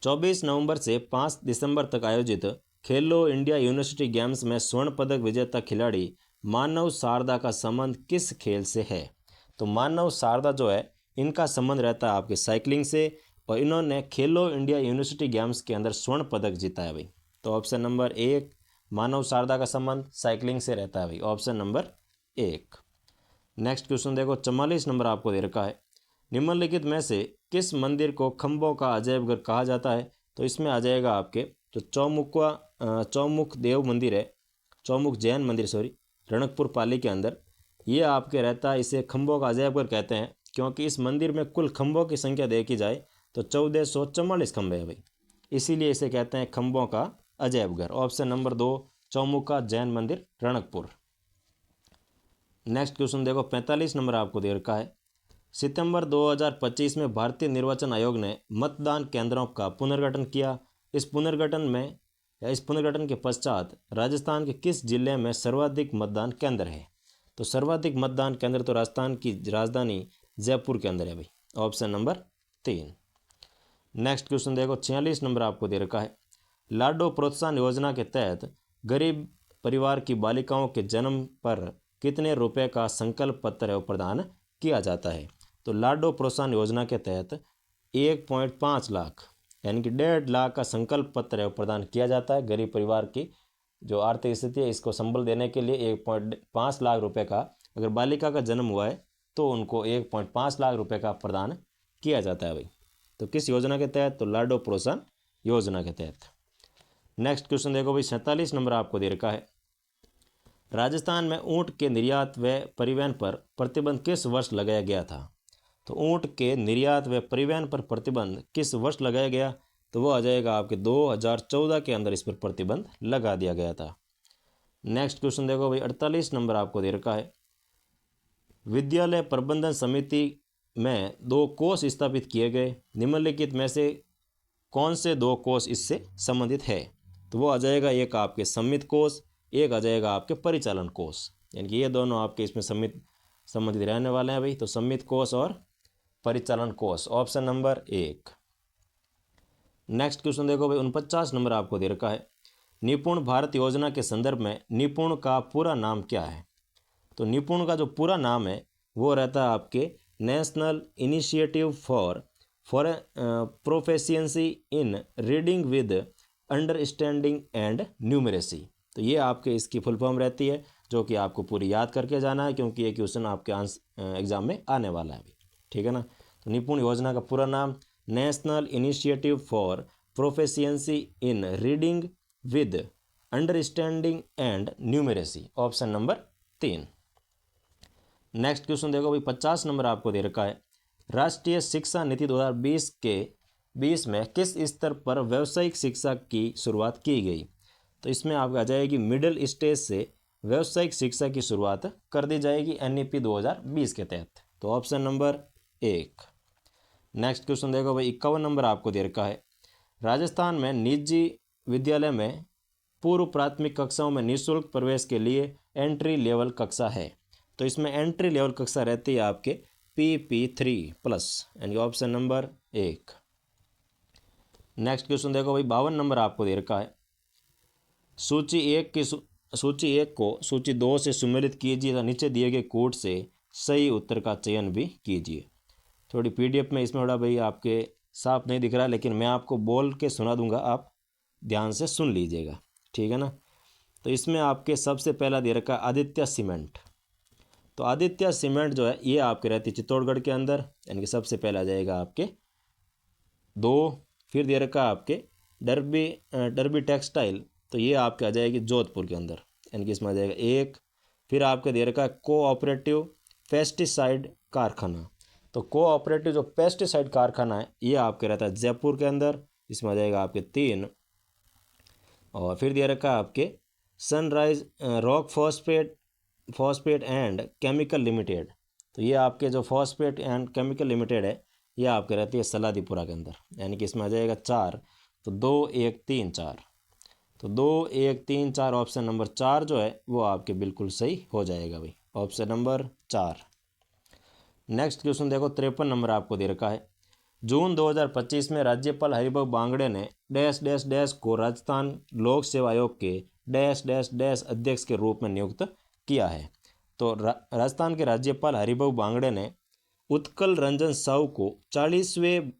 24 नवंबर से 5 दिसंबर तक आयोजित खेलो इंडिया यूनिवर्सिटी गेम्स में स्वर्ण पदक विजेता खिलाड़ी मानव शारदा का संबंध किस खेल से है। तो मानव शारदा जो है इनका संबंध रहता है आपके साइकिलिंग से, और इन्होंने खेलो इंडिया यूनिवर्सिटी गेम्स के अंदर स्वर्ण पदक जीता है भाई। तो ऑप्शन नंबर 1, मानव शारदा का संबंध साइकिलिंग से रहता है भाई, ऑप्शन नंबर 1। नेक्स्ट क्वेश्चन देखो 44 नंबर आपको दे रखा है निम्नलिखित में से किस मंदिर को खंभों का अजैबघर कहा जाता है। तो इसमें आ जाएगा आपके जो चौमुख देव मंदिर है, चौमुख जैन मंदिर रणकपुर पाली के अंदर, ये आपके रहता है, इसे खंभों का अजैबघर कहते हैं क्योंकि इस मंदिर में कुल खंभों की संख्या देखी जाए तो 1444 खंभे हैं भाई, इसीलिए इसे कहते हैं खंभों का अजैबघर। ऑप्शन नंबर 2 चौमुखा जैन मंदिर रणकपुर। नेक्स्ट क्वेश्चन देखो 45 नंबर आपको दे रखा है सितंबर 2025 में भारतीय निर्वाचन आयोग ने मतदान केंद्रों का पुनर्गठन किया। इस पुनर्गठन के पश्चात राजस्थान के किस जिले में सर्वाधिक मतदान केंद्र है। तो सर्वाधिक मतदान केंद्र तो राजस्थान की राजधानी जयपुर के अंदर है भाई, ऑप्शन नंबर 3। नेक्स्ट क्वेश्चन देखो 46 नंबर आपको दे रखा है लाडो प्रोत्साहन योजना के तहत गरीब परिवार की बालिकाओं के जन्म पर कितने रुपए का संकल्प पत्र प्रदान किया जाता है। तो लाडो प्रोत्साहन योजना के तहत 1.5 लाख यानी कि 1.5 लाख का संकल्प पत्र प्रदान किया जाता है। गरीब परिवार की जो आर्थिक स्थिति है इसको संबल देने के लिए 1.5 लाख रुपए का, अगर बालिका का जन्म हुआ है तो उनको 1.5 लाख रुपए का प्रदान किया जाता है भाई। तो किस योजना के तहत, तो लाडो प्रोत्साहन योजना के तहत। नेक्स्ट क्वेश्चन देखो भाई 47 नंबर आपको दे रखा है राजस्थान में ऊँट के निर्यात व परिवहन पर प्रतिबंध किस वर्ष लगाया गया था। तो ऊँट के निर्यात व परिवहन पर प्रतिबंध किस वर्ष लगाया गया, तो वो आ जाएगा आपके 2014 के अंदर इस पर प्रतिबंध लगा दिया गया था। नेक्स्ट क्वेश्चन देखो भाई 48 नंबर आपको दे रखा है विद्यालय प्रबंधन समिति में 2 कोष स्थापित किए गए, निम्नलिखित में से कौन से 2 कोष इससे संबंधित है? तो वो आ जाएगा एक आपके सम्मित कोष, एक आ जाएगा आपके परिचालन कोष, यानी कि ये दोनों आपके इसमें संबंधित रहने वाले हैं भाई। तो सम्मित कोष और परिचालन कोष, ऑप्शन नंबर 1। नेक्स्ट क्वेश्चन देखो भाई, 49 नंबर आपको दे रखा है, निपुण भारत योजना के संदर्भ में निपुण का पूरा नाम क्या है? तो निपुण का जो पूरा नाम है वो रहता है आपके national initiative for proficiency in reading with understanding and numeracy. तो ये आपके इसकी फुल फॉर्म रहती है, जो कि आपको पूरी याद करके जाना है, क्योंकि ये क्वेश्चन आपके एग्जाम में आने वाला है, ठीक है ना। तो निपुण योजना का पूरा नाम national initiative for proficiency in reading with understanding and numeracy, option number 3। Next question देखो भाई, 50 नंबर आपको दे रखा है, राष्ट्रीय शिक्षा नीति 2020 में किस स्तर पर व्यावसायिक शिक्षा की शुरुआत की गई? तो इसमें आपको आ जाएगी मिडिल स्टेज से व्यावसायिक शिक्षा की शुरुआत कर दी जाएगी NEP 2020 के तहत। तो ऑप्शन नंबर 1। नेक्स्ट क्वेश्चन देखो भाई, 51 नंबर आपको दे रखा है, राजस्थान में निजी विद्यालय में पूर्व प्राथमिक कक्षाओं में निःशुल्क प्रवेश के लिए एंट्री लेवल कक्षा है। तो इसमें एंट्री लेवल कक्षा रहती है आपके PP3+, यानी ऑप्शन नंबर 1। नेक्स्ट क्वेश्चन देखो भाई, 52 नंबर आपको दे रखा है, सूची 1 को सूची 2 से सुमेलित कीजिए तथा नीचे दिए गए कोड से सही उत्तर का चयन भी कीजिए। थोड़ी PDF में इसमें थोड़ा भाई आपके साफ नहीं दिख रहा है, लेकिन मैं आपको बोल के सुना दूंगा, आप ध्यान से सुन लीजिएगा, ठीक है ना। तो इसमें आपके सबसे पहला दे रखा है आदित्य सीमेंट। तो आदित्य सीमेंट जो है ये आपके रहती है चित्तौड़गढ़ के अंदर, यानी कि सबसे पहला जाएगा आपके 2। फिर दे रखा है आपके डर्बी टेक्सटाइल, तो ये आपके आ जाएगी जोधपुर के अंदर, यानी कि इसमें आ जाएगा 1। फिर आपके दे रखा है कोऑपरेटिव पेस्टिसाइड कारखाना। तो कोऑपरेटिव जो पेस्टिसाइड कारखाना है ये आपके रहता है जयपुर के अंदर, इसमें आ जाएगा आपके 3। और फिर दे रखा है आपके sunrise rock phosphate and chemical limited. तो ये आपके जो फॉस्फेट एंड केमिकल लिमिटेड है ये आपके रहती है सलादीपुरा के अंदर, यानी कि इसमें आ जाएगा 4। तो 2 1 3 4, तो 2 1 3 4 ऑप्शन नंबर 4 जो है वो आपके बिल्कुल सही हो जाएगा भाई, ऑप्शन नंबर 4। नेक्स्ट क्वेश्चन देखो, 53 नंबर आपको दे रखा है, जून 2025 में राज्यपाल हरिभाऊ बांगड़े ने डैश डैश डैश को राजस्थान लोक सेवा आयोग के डैश डैश डैश अध्यक्ष के रूप में नियुक्त किया है। तो राजस्थान के राज्यपाल हरिभाऊ बांगड़े ने उत्कल रंजन साहू को 40वें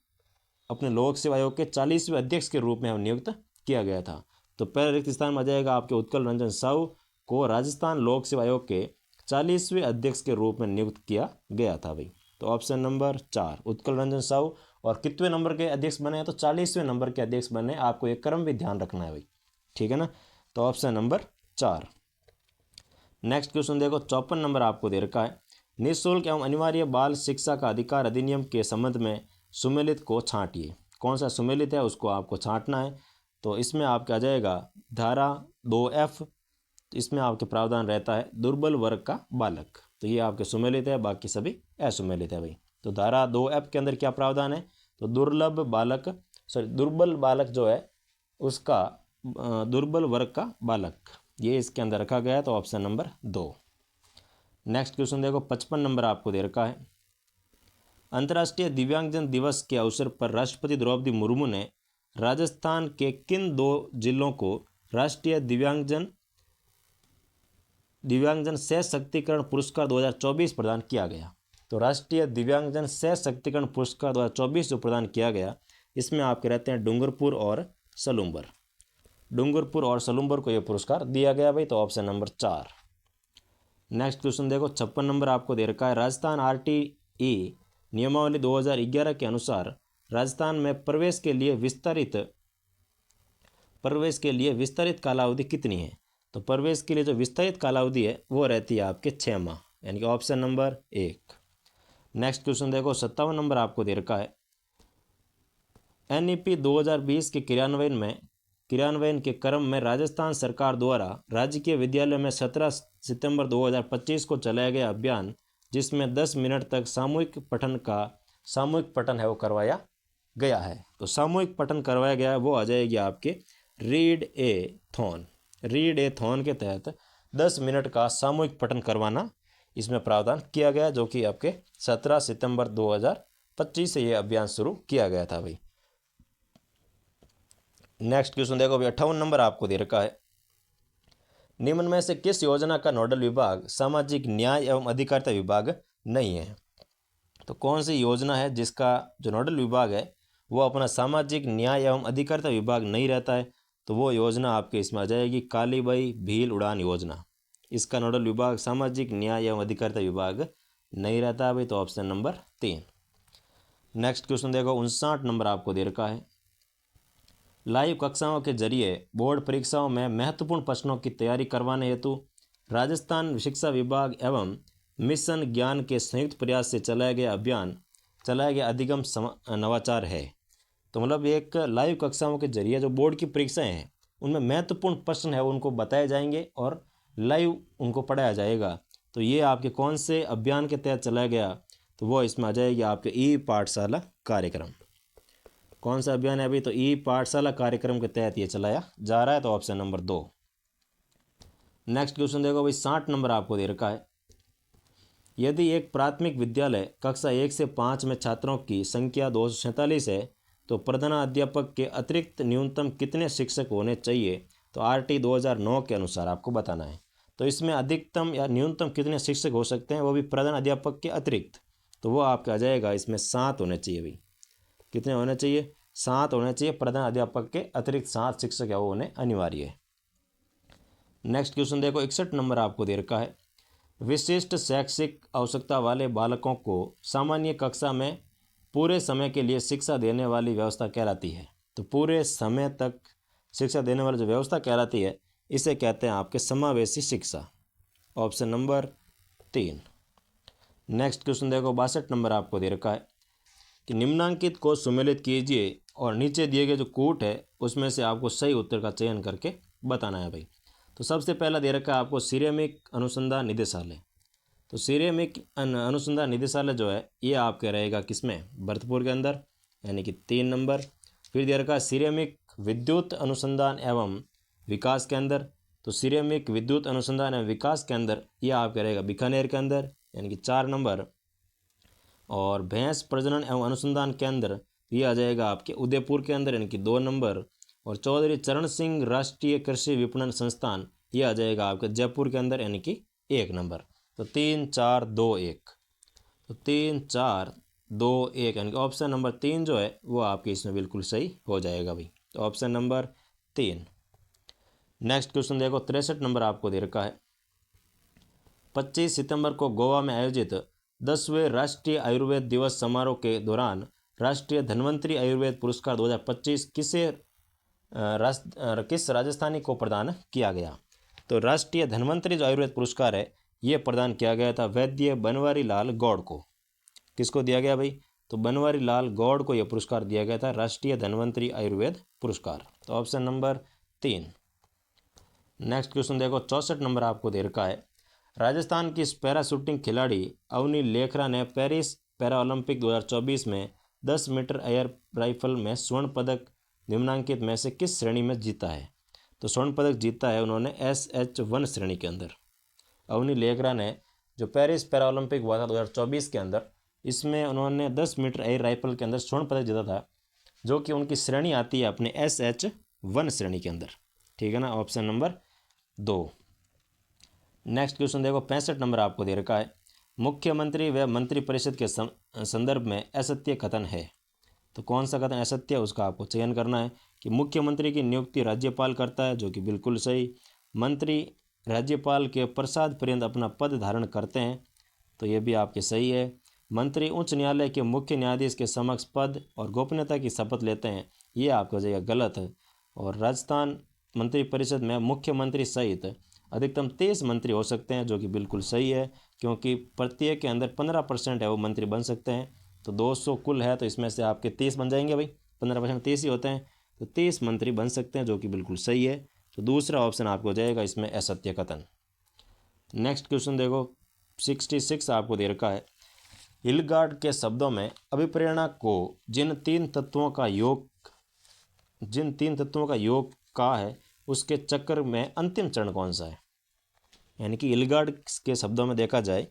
अपने लोक सेवा आयोग के 40वें अध्यक्ष के रूप में नियुक्त किया गया था। तो पहले रिक्त स्थान में आ जाएगा आपके उत्कल रंजन साहू को राजस्थान लोक सेवा आयोग के 40वें अध्यक्ष के रूप में नियुक्त किया गया था भाई। तो ऑप्शन नंबर 4 उत्कल रंजन साहू, और कितवें नंबर के अध्यक्ष बने हैं? तो 40वें नंबर के अध्यक्ष बने। आपको एक क्रम भी ध्यान रखना है भाई, ठीक है ना। तो ऑप्शन नंबर 4। नेक्स्ट क्वेश्चन देखो, 54 नंबर आपको दे रखा है, निःशुल्क एवं अनिवार्य बाल शिक्षा का अधिकार अधिनियम के संबंध में सुमेलित को छांटिए। कौन सा सुमेलित है उसको आपको छांटना है। तो इसमें आपका आ जाएगा धारा 2F, इसमें आपके प्रावधान रहता है दुर्बल वर्ग का बालक। तो ये आपके सुमेलित है, बाकी सभी असुमेलित है भाई। तो धारा 2F के अंदर क्या प्रावधान है? तो दुर्बल बालक जो है उसका दुर्बल वर्ग का बालक, ये इसके अंदर रखा गया है। तो ऑप्शन नंबर 2। नेक्स्ट क्वेश्चन देखो, 55 नंबर आपको दे रखा है, अंतर्राष्ट्रीय दिव्यांगजन दिवस के अवसर पर राष्ट्रपति द्रौपदी मुर्मू ने राजस्थान के किन 2 जिलों को राष्ट्रीय दिव्यांगजन सशक्तिकरण पुरस्कार 2024 प्रदान किया गया? तो राष्ट्रीय दिव्यांगजन सशक्तिकरण पुरस्कार 2024 जो प्रदान किया गया, इसमें आपके रहते हैं डूंगरपुर और सलूम्बर को यह पुरस्कार दिया गया भाई। तो ऑप्शन नंबर 4। नेक्स्ट क्वेश्चन देखो, 56 नंबर आपको दे रखा है, राजस्थान RTE नियमावली 2011 के अनुसार राजस्थान में प्रवेश के लिए विस्तारित कालावधि कितनी है? तो प्रवेश के लिए जो विस्तारित कालावधि है वो रहती है आपके 6 माह, यानी कि ऑप्शन नंबर 1। नेक्स्ट क्वेश्चन देखो, 57 नंबर आपको दे रखा है, NEP 2020 के क्रियान्वयन के क्रम में राजस्थान सरकार द्वारा राज्य के विद्यालय में 17 सितंबर 2025 को चलाया गया अभियान जिसमें 10 मिनट तक सामूहिक पठन है वो करवाया गया है। तो सामूहिक पठन करवाया गया है वो आ जाएगी आपके रीड ए थॉन। रीड ए थॉन के तहत 10 मिनट का सामूहिक पठन करवाना इसमें प्रावधान किया गया, जो कि आपके 17 सितंबर 2025 से ये अभियान शुरू किया गया था भाई। नेक्स्ट क्वेश्चन देखो भाई, 58 नंबर आपको दे रखा है, निम्न में से किस योजना का नोडल विभाग सामाजिक न्याय एवं अधिकारिता विभाग नहीं है? तो कौन सी योजना है जिसका जो नोडल विभाग है वो अपना सामाजिक न्याय एवं अधिकारिता विभाग नहीं रहता है? तो वो योजना आपके इसमें आ जाएगी कालीबाई भील उड़ान योजना। इसका नोडल विभाग सामाजिक न्याय एवं अधिकारिता विभाग नहीं रहता है भाई, तो ऑप्शन नंबर 3। नेक्स्ट क्वेश्चन देखो, 59 नंबर आपको दे रखा है, लाइव कक्षाओं के जरिए बोर्ड परीक्षाओं में महत्वपूर्ण प्रश्नों की तैयारी करवाने हेतु राजस्थान शिक्षा विभाग एवं मिशन ज्ञान के संयुक्त प्रयास से चलाया गया अधिगम नवाचार है। तो मतलब एक लाइव कक्षाओं के जरिए जो बोर्ड की परीक्षाएं हैं उनमें महत्वपूर्ण प्रश्न है उनको बताए जाएंगे और लाइव उनको पढ़ाया जाएगा। तो ये आपके कौन से अभियान के तहत चलाया गया? तो वो इसमें आ जाएगी आपके ई पाठशाला कार्यक्रम। कौन सा अभियान है अभी? तो ई पाठशाला कार्यक्रम के तहत ये चलाया जा रहा है, तो ऑप्शन नंबर 2। नेक्स्ट क्वेश्चन देखो भाई, 60 नंबर आपको दे रखा है, यदि एक प्राथमिक विद्यालय कक्षा 1 से 5 में छात्रों की संख्या 247 है तो प्रधानाध्यापक के अतिरिक्त न्यूनतम कितने शिक्षक होने चाहिए? तो RT 2009 के अनुसार आपको बताना है। तो इसमें अधिकतम या न्यूनतम कितने शिक्षक हो सकते हैं, वो भी प्रधान अध्यापक के अतिरिक्त, तो वो आपका आ जाएगा इसमें 7 होने चाहिए भाई। कितने होने चाहिए? 7 होने चाहिए। प्रधान अध्यापक के अतिरिक्त 7 शिक्षक है वो होने अनिवार्य है। नेक्स्ट क्वेश्चन देखो, 61 नंबर आपको दे रखा है, विशिष्ट शैक्षिक आवश्यकता वाले बालकों को सामान्य कक्षा में पूरे समय के लिए शिक्षा देने वाली व्यवस्था कहलाती है? तो पूरे समय तक शिक्षा देने वाली जो व्यवस्था कहलाती है इसे कहते हैं आपके समावेशी शिक्षा, ऑप्शन नंबर 3। नेक्स्ट क्वेश्चन देखो, 62 नंबर आपको दे रखा है कि निम्नांकित को सुमेलित कीजिए और नीचे दिए गए जो कूट है उसमें से आपको सही उत्तर का चयन करके बताना है भाई। तो सबसे पहला दे रखा है आपको सिरेमिक अनुसंधान निदेशालय। तो सिरेमिक अनुसंधान निदेशालय जो है ये आपके रहेगा किसमें? भरतपुर के अंदर, यानी कि 3 नंबर। फिर दे रखा है सिरेमिक विद्युत अनुसंधान एवं विकास के अंदर। तो सिरेमिक विद्युत अनुसंधान एवं विकास के अंदर ये आपके रहेगा बीकानेर के अंदर, यानी कि 4 नंबर। और भैंस प्रजनन एवं अनुसंधान के अंदर ये आ जाएगा आपके उदयपुर के अंदर, यानी कि 2 नंबर। और चौधरी चरण सिंह राष्ट्रीय कृषि विपणन संस्थान ये आ जाएगा आपके जयपुर के अंदर, यानी कि 1 नंबर। तो 3 4 2 1, तो 3 4 2 1, यानी कि ऑप्शन नंबर 3 जो है वो आपके इसमें बिल्कुल सही हो जाएगा भाई। तो ऑप्शन नंबर 3। नेक्स्ट क्वेश्चन देखो, 63 नंबर आपको दे रखा है, 25 सितंबर को गोवा में आयोजित 10वें राष्ट्रीय आयुर्वेद दिवस समारोह के दौरान राष्ट्रीय धन्वंतरी आयुर्वेद पुरस्कार 2025 किस राजस्थानी को प्रदान किया गया? तो राष्ट्रीय धन्वंतरी जो आयुर्वेद पुरस्कार है ये प्रदान किया गया था वैद्य बनवारी लाल गौड़ को। किसको दिया गया भाई? तो बनवारी लाल गौड़ को यह पुरस्कार दिया गया था, राष्ट्रीय धन्वंतरी आयुर्वेद पुरस्कार। तो ऑप्शन नंबर 3। नेक्स्ट क्वेश्चन देखो, 64 नंबर आपको दे रखा है, राजस्थान की पैरा शूटिंग खिलाड़ी अवनी लेखरा ने पेरिस पैरा ओलंपिक 2024 में 10 मीटर एयर राइफल में स्वर्ण पदक निम्नांकित में से किस श्रेणी में जीता है? तो स्वर्ण पदक जीता है उन्होंने SH1 श्रेणी के अंदर। अवनी लेखरा ने जो पेरिस पैरा ओलंपिक हुआ था 2024 के अंदर, इसमें उन्होंने 10 मीटर एयर राइफल के अंदर स्वर्ण पदक जीता था, जो कि उनकी श्रेणी आती है अपने SH1 श्रेणी के अंदर। ठीक है ना, ऑप्शन नंबर 2। नेक्स्ट क्वेश्चन देखो, 65 नंबर आपको दे रखा है, मुख्यमंत्री व मंत्रिपरिषद के संदर्भ में असत्य कथन है। तो कौन सा कथन असत्य है उसका आपको चयन करना है कि मुख्यमंत्री की नियुक्ति राज्यपाल करता है, जो कि बिल्कुल सही। मंत्री राज्यपाल के प्रसाद पर्यंत अपना पद धारण करते हैं, तो ये भी आपके सही है। मंत्री उच्च न्यायालय के मुख्य न्यायाधीश के समक्ष पद और गोपनीयता की शपथ लेते हैं, ये आपका जगह गलत है। और राजस्थान मंत्रिपरिषद में मुख्यमंत्री सहित अधिकतम 23 मंत्री हो सकते हैं, जो कि बिल्कुल सही है, क्योंकि प्रत्येक के अंदर 15% है वो मंत्री बन सकते हैं। तो 200 कुल है, तो इसमें से आपके 30 बन जाएंगे भाई, 15% 30 ही होते हैं, तो 30 मंत्री बन सकते हैं, जो कि बिल्कुल सही है। तो दूसरा ऑप्शन आपको हो जाएगा इसमें असत्य कथन। नेक्स्ट क्वेश्चन देखो, 66 आपको दे रखा है, हिलगार्ड के शब्दों में अभिप्रेरणा को जिन तीन तत्वों का योग का है उसके चक्र में अंतिम चरण कौन सा है। यानी कि हिलगार्ड के शब्दों में देखा जाए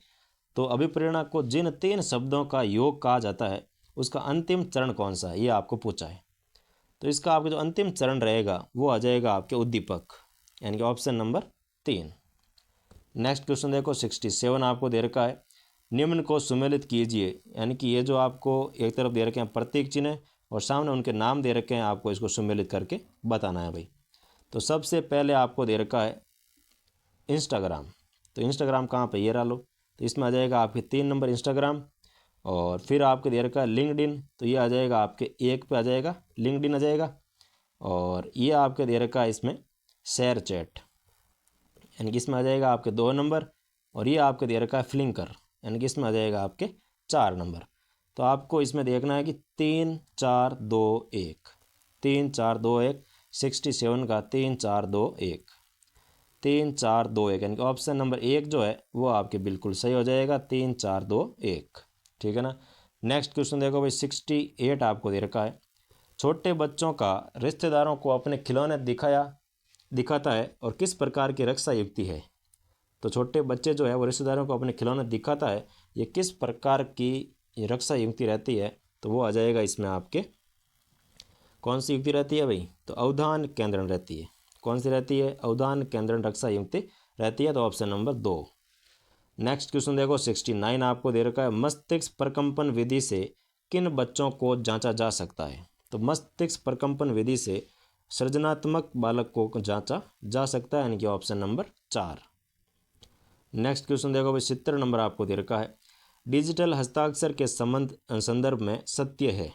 तो अभिप्रेरणा को जिन तीन शब्दों का योग कहा जाता है उसका अंतिम चरण कौन सा है, ये आपको पूछा है। तो इसका आपका जो अंतिम चरण रहेगा वो आ जाएगा आपके उद्दीपक, यानी कि ऑप्शन नंबर 3। नेक्स्ट क्वेश्चन देखो 67 आपको दे रखा है, निम्न को सुमेलित कीजिए। यानी कि ये जो आपको एक तरफ दे रखे हैं प्रतीक चिन्ह और सामने उनके नाम दे रखे हैं, आपको इसको सुमेलित करके बताना है भाई। तो सबसे पहले आपको दे रखा है इंस्टाग्राम। तो इंस्टाग्राम कहाँ पे, ये रहा लो। तो इसमें आ जाएगा आपके 3 नंबर इंस्टाग्राम। और फिर आपके दे रखा है लिंक्डइन, तो ये आ जाएगा आपके 1 पे आ जाएगा, लिंक्डइन आ जाएगा। और ये आपके दे रखा है इसमें शेयर चैट, यानी कि इसमें आ जाएगा आपके 2 नंबर। और ये आपके दे रखा है फ्लिंकर, यानी कि इसमें आ जाएगा आपके 4 नंबर। तो आपको इसमें देखना है कि 3 4 2 1, 3 4 2 1, 67 का 3 4 2 1, 3 4 2 1, यानी कि ऑप्शन नंबर 1 जो है वो आपके बिल्कुल सही हो जाएगा, 3 4 2 1। ठीक है ना। नेक्स्ट क्वेश्चन देखो भाई 68 आपको दे रखा है, छोटे बच्चों का रिश्तेदारों को अपने खिलौने दिखाता है और किस प्रकार की रक्षा युक्ति है। तो छोटे बच्चे जो है वो रिश्तेदारों को अपने खिलौने दिखाता है, ये किस प्रकार की रक्षा युक्ति रहती है। तो वो आ जाएगा इसमें आपके कौन सी युक्ति रहती है भाई, तो अवधान केंद्रण रहती है। कौन सी रहती है, अवधान केंद्रण रक्षा युक्ति रहती है, तो ऑप्शन नंबर 2। नेक्स्ट क्वेश्चन देखो 69 आपको दे रखा है, मस्तिष्क प्रकंपन विधि से किन बच्चों को जांचा जा सकता है। तो मस्तिष्क प्रकंपन विधि से सृजनात्मक बालक को जांचा जा सकता है, यानी कि ऑप्शन नंबर 4। नेक्स्ट क्वेश्चन देखो भाई 70 नंबर आपको दे रखा है, डिजिटल हस्ताक्षर के संदर्भ में सत्य है।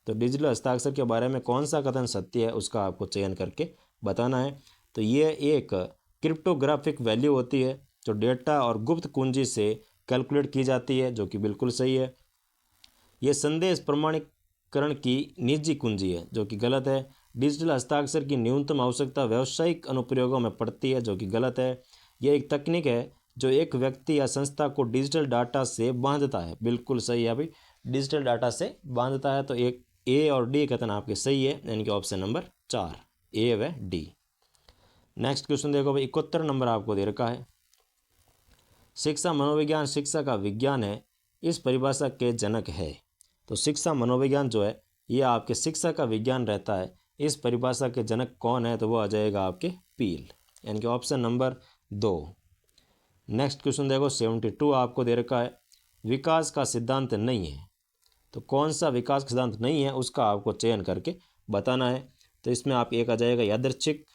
तो डिजिटल हस्ताक्षर के बारे में कौन सा कथन सत्य है, उसका आपको चयन करके बताना है। तो ये एक क्रिप्टोग्राफिक वैल्यू होती है जो डेटा और गुप्त कुंजी से कैलकुलेट की जाती है, जो कि बिल्कुल सही है। ये संदेश प्रमाणीकरण की निजी कुंजी है, जो कि गलत है। डिजिटल हस्ताक्षर की न्यूनतम आवश्यकता व्यावसायिक अनुप्रयोगों में पड़ती है, जो कि गलत है। यह एक तकनीक है जो एक व्यक्ति या संस्था को डिजिटल डाटा से बांधता है, बिल्कुल सही है भाई, डिजिटल डाटा से बांधता है। तो एक ए और डी कथन आपके सही है, यानी कि ऑप्शन नंबर 4 ए व डी। नेक्स्ट क्वेश्चन देखो भाई 71 नंबर आपको दे रखा है, शिक्षा मनोविज्ञान शिक्षा का विज्ञान है, इस परिभाषा के जनक है। तो शिक्षा मनोविज्ञान जो है ये आपके शिक्षा का विज्ञान रहता है, इस परिभाषा के जनक कौन है, तो वो आ जाएगा आपके पील, यानी कि ऑप्शन नंबर 2। नेक्स्ट क्वेश्चन देखो 72 आपको दे रखा है, विकास का सिद्धांत नहीं है। तो कौन सा विकास का सिद्धांत नहीं है उसका आपको चयन करके बताना है। तो इसमें आप एक आ जाएगा यादृच्छिक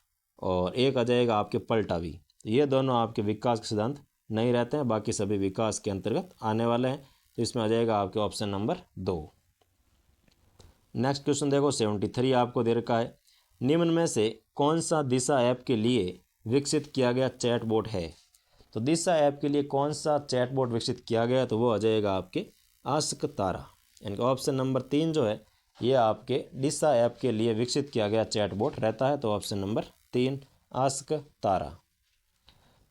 और एक आ जाएगा आपके पलटावी। तो ये दोनों आपके विकास के सिद्धांत नहीं रहते हैं, बाकी सभी विकास के अंतर्गत आने वाले हैं। तो इसमें आ जाएगा आपके ऑप्शन नंबर 2। नेक्स्ट क्वेश्चन देखो 73 आपको दे रखा है, निम्न में से कौन सा दिशा ऐप के लिए विकसित किया गया चैटबॉट है। तो दिशा ऐप के लिए कौन सा चैटबॉट विकसित किया गया, तो वो आ जाएगा आपके आस्क तारा, यानी कि ऑप्शन नंबर 3 जो है ये आपके दिशा ऐप के लिए विकसित किया गया चैटबॉट रहता है। तो ऑप्शन नंबर 3 आस्क तारा।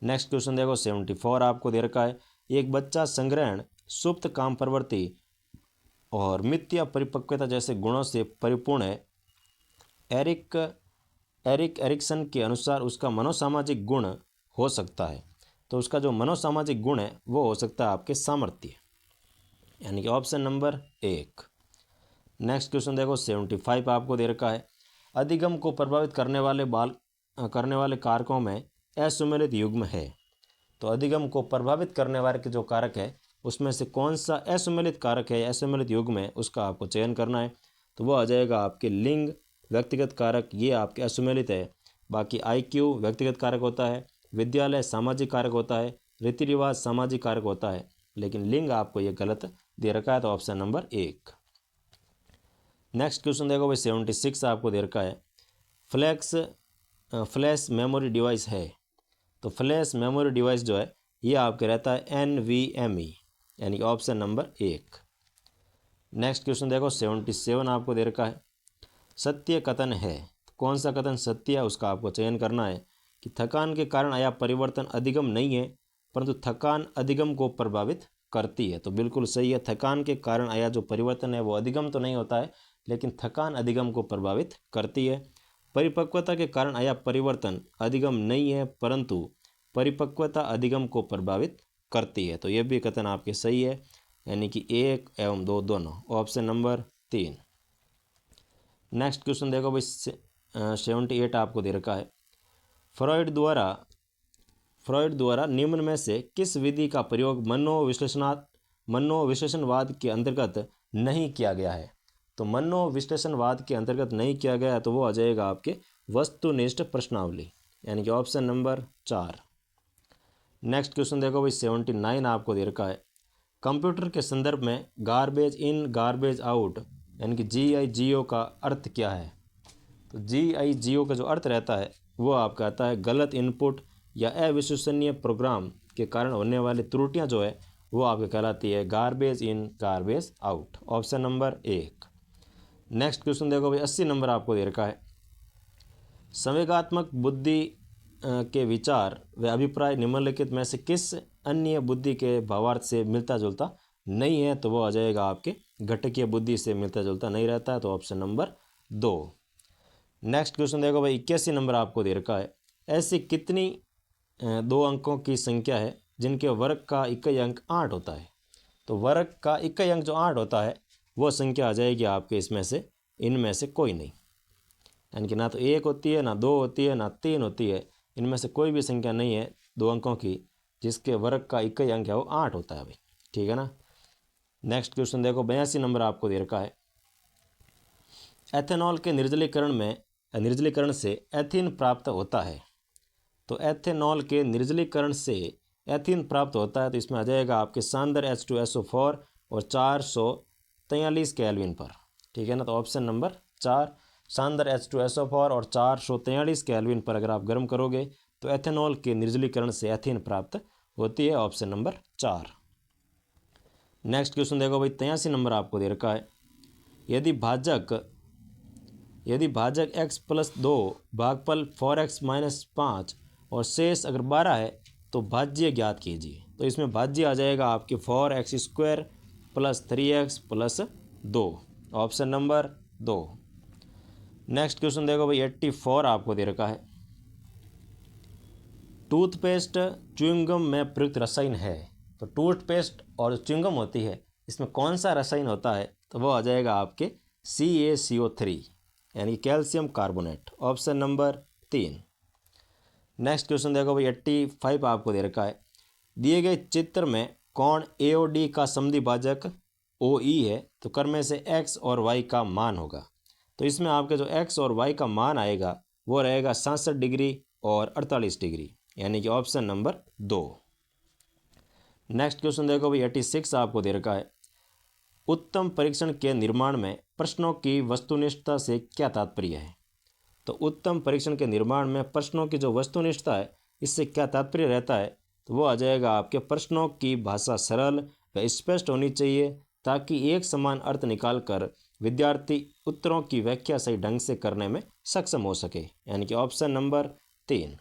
नेक्स्ट क्वेश्चन देखो 74 आपको दे रखा है, एक बच्चा संग्रहण सुप्त काम प्रवृत्ति और मिथ्या परिपक्वता जैसे गुणों से परिपूर्ण है। एरिक एरिक्सन के अनुसार उसका मनोसामाजिक गुण हो सकता है। तो उसका जो मनोसामाजिक गुण है वो हो सकता है आपके सामर्थ्य, यानी कि ऑप्शन नंबर 1। नेक्स्ट क्वेश्चन देखो 75 आपको दे रखा है, अधिगम को प्रभावित करने वाले कारकों में असुमेलित युग्म है। तो अधिगम को प्रभावित करने वाले जो कारक है उसमें से कौन सा असुमेलित कारक है, असुमेलित युग्म है, उसका आपको चयन करना है। तो वो आ जाएगा आपके लिंग, व्यक्तिगत कारक, ये आपके असुमेलित है। बाकी IQ व्यक्तिगत कारक होता है, विद्यालय सामाजिक कारक होता है, रीति रिवाज सामाजिक कारक होता है, लेकिन लिंग आपको ये गलत दे रखा है। तो ऑप्शन नंबर 1। नेक्स्ट क्वेश्चन देखो भाई 76 आपको दे रखा है, फ्लैश मेमोरी डिवाइस है। तो फ्लैश मेमोरी डिवाइस जो है ये आपके रहता है NVMe, यानी कि ऑप्शन नंबर 1। नेक्स्ट क्वेश्चन देखो 77 आपको दे रखा है, सत्य कथन है। तो कौन सा कथन सत्य है उसका आपको चयन करना है कि थकान के कारण आया परिवर्तन अधिगम नहीं है, परंतु थकान अधिगम को प्रभावित करती है। तो बिल्कुल सही है, थकान के कारण आया जो परिवर्तन है वो अधिगम तो नहीं होता है, लेकिन थकान अधिगम को प्रभावित करती है। परिपक्वता के कारण आया परिवर्तन अधिगम नहीं है, परंतु परिपक्वता अधिगम को प्रभावित करती है। तो ये भी कथन आपके सही है, यानी कि 1 एवं 2 दोनों, ऑप्शन नंबर 3। नेक्स्ट क्वेश्चन देखो भाई, 78 आपको दे रखा है। फ्रॉइड द्वारा निम्न में से किस विधि का प्रयोग मनोविश्लेषणवाद के अंतर्गत नहीं किया गया है? तो मनोविश्लेषणवाद के अंतर्गत नहीं किया गया है तो वो आ जाएगा आपके वस्तुनिष्ठ प्रश्नावली, यानी कि ऑप्शन नंबर 4। नेक्स्ट क्वेश्चन देखो भाई, 79 आपको दे रखा है। कंप्यूटर के संदर्भ में गार्बेज इन गार्बेज आउट यानी कि GIGO का अर्थ क्या है? तो GIGO का जो अर्थ रहता है वो आपका आता है गलत इनपुट या अविश्वसनीय प्रोग्राम के कारण होने वाली त्रुटियां जो है वो आपके कहलाती है garbage in garbage out, option number 1। Next question देखो भाई, 80 नंबर आपको दे रखा है। संवेगात्मक बुद्धि के विचार व अभिप्राय निम्नलिखित में से किस अन्य बुद्धि के भावार्थ से मिलता जुलता नहीं है? तो वो आ जाएगा आपके घटकीय बुद्धि से मिलता जुलता नहीं रहता है, तो ऑप्शन नंबर 2। नेक्स्ट क्वेश्चन देखो भाई, 81 नंबर आपको दे रखा है। ऐसी कितनी 2 अंकों की संख्या है जिनके वर्ग का इकाई अंक 8 होता है? तो वर्ग का इकाई अंक जो 8 होता है वो संख्या आ जाएगी आपके इनमें से कोई नहीं, यानी कि ना तो 1 होती है, ना 2 होती है, ना 3 होती है। इनमें से कोई भी संख्या नहीं है 2 अंकों की जिसके वर्ग का इकाई अंक है वो 8 होता है भाई, ठीक है ना। नेक्स्ट क्वेश्चन देखो, 82 नंबर आपको दे रखा है। एथेनॉल के निर्जलीकरण से एथीन प्राप्त होता है। तो एथेनॉल के निर्जलीकरण से एथीन प्राप्त होता है, तो इसमें आ जाएगा आपके सांद्र H2SO4 और 443 केल्विन पर, ठीक है ना। तो ऑप्शन नंबर 4, सांद्र H2SO4 और 443 केल्विन पर अगर आप गर्म करोगे तो एथेनॉल के निर्जलीकरण से एथीन प्राप्त होती है, ऑप्शन नंबर 4। नेक्स्ट क्वेश्चन देखो भाई, 83 नंबर आपको दे रखा है। यदि भाजक x+2 भागफल 4x-5 और शेष अगर 12 है तो भाज्य ज्ञात कीजिए। तो इसमें भाज्य आ जाएगा आपके 4x² + 3x + 2, option number 2। Next question देखो भाई, 84 आपको दे रखा है। टूथपेस्ट च्युइंगम में प्रयुक्त रसायन है। तो टूथपेस्ट और च्युइंगम होती है, इसमें कौन सा रसायन होता है? तो वो आ जाएगा आपके CaCO3 यानी calcium carbonate, option number 3। Next question देखो भाई, 85 आपको दे रखा है। दिए गए चित्र में कौन AOD का समद्विभाजक OE है? तो क्रम से x और y का मान होगा। तो इसमें आपके जो x और y का मान आएगा वो रहेगा 67 डिग्री और 48 डिग्री, यानी कि ऑप्शन नंबर 2। नेक्स्ट क्वेश्चन देखो भाई, 86 आपको दे रखा है। उत्तम परीक्षण के निर्माण में प्रश्नों की वस्तुनिष्ठता से क्या तात्पर्य है? तो उत्तम परीक्षण के निर्माण में प्रश्नों की जो वस्तुनिष्ठता है इससे क्या तात्पर्य रहता है? तो वो आ जाएगा आपके प्रश्नों की भाषा सरल व स्पष्ट होनी चाहिए ताकि एक समान अर्थ निकालकर विद्यार्थी उत्तरों की व्याख्या सही ढंग से करने में सक्षम हो सके, यानी कि ऑप्शन नंबर 3।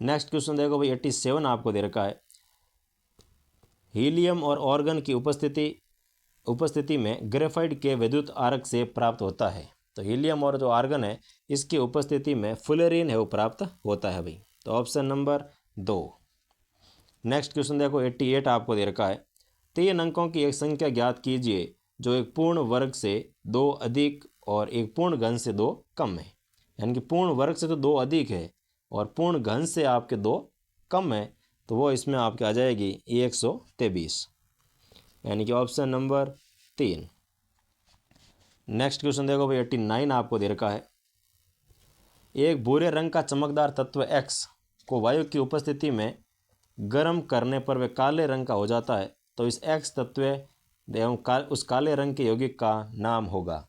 नेक्स्ट क्वेश्चन देखो भाई, 87 आपको दे रखा है। हीलियम और ऑर्गन की उपस्थिति में ग्रेफाइट के विद्युत आरक से प्राप्त होता है। तो हीलियम और जो आर्गन है इसकी उपस्थिति में फुलेरिन है वो प्राप्त होता है भाई, तो ऑप्शन नंबर 2। नेक्स्ट क्वेश्चन देखो, 88 आपको दे रखा है। 3 अंकों की एक संख्या ज्ञात कीजिए जो एक पूर्ण वर्ग से 2 अधिक और एक पूर्ण घन से 2 कम है। यानी कि पूर्ण वर्ग से तो 2 अधिक है और पूर्ण घन से आपके 2 कम है, तो वो इसमें आपके आ जाएगी 123, यानी कि ऑप्शन नंबर 3। नेक्स्ट क्वेश्चन देखो भाई, 89 आपको दे रखा है। एक भूरे रंग का चमकदार तत्व X को वायु की उपस्थिति में गर्म करने पर वह काले रंग का हो जाता है, तो इस X तत्व एवं उस काले रंग के यौगिक का नाम होगा।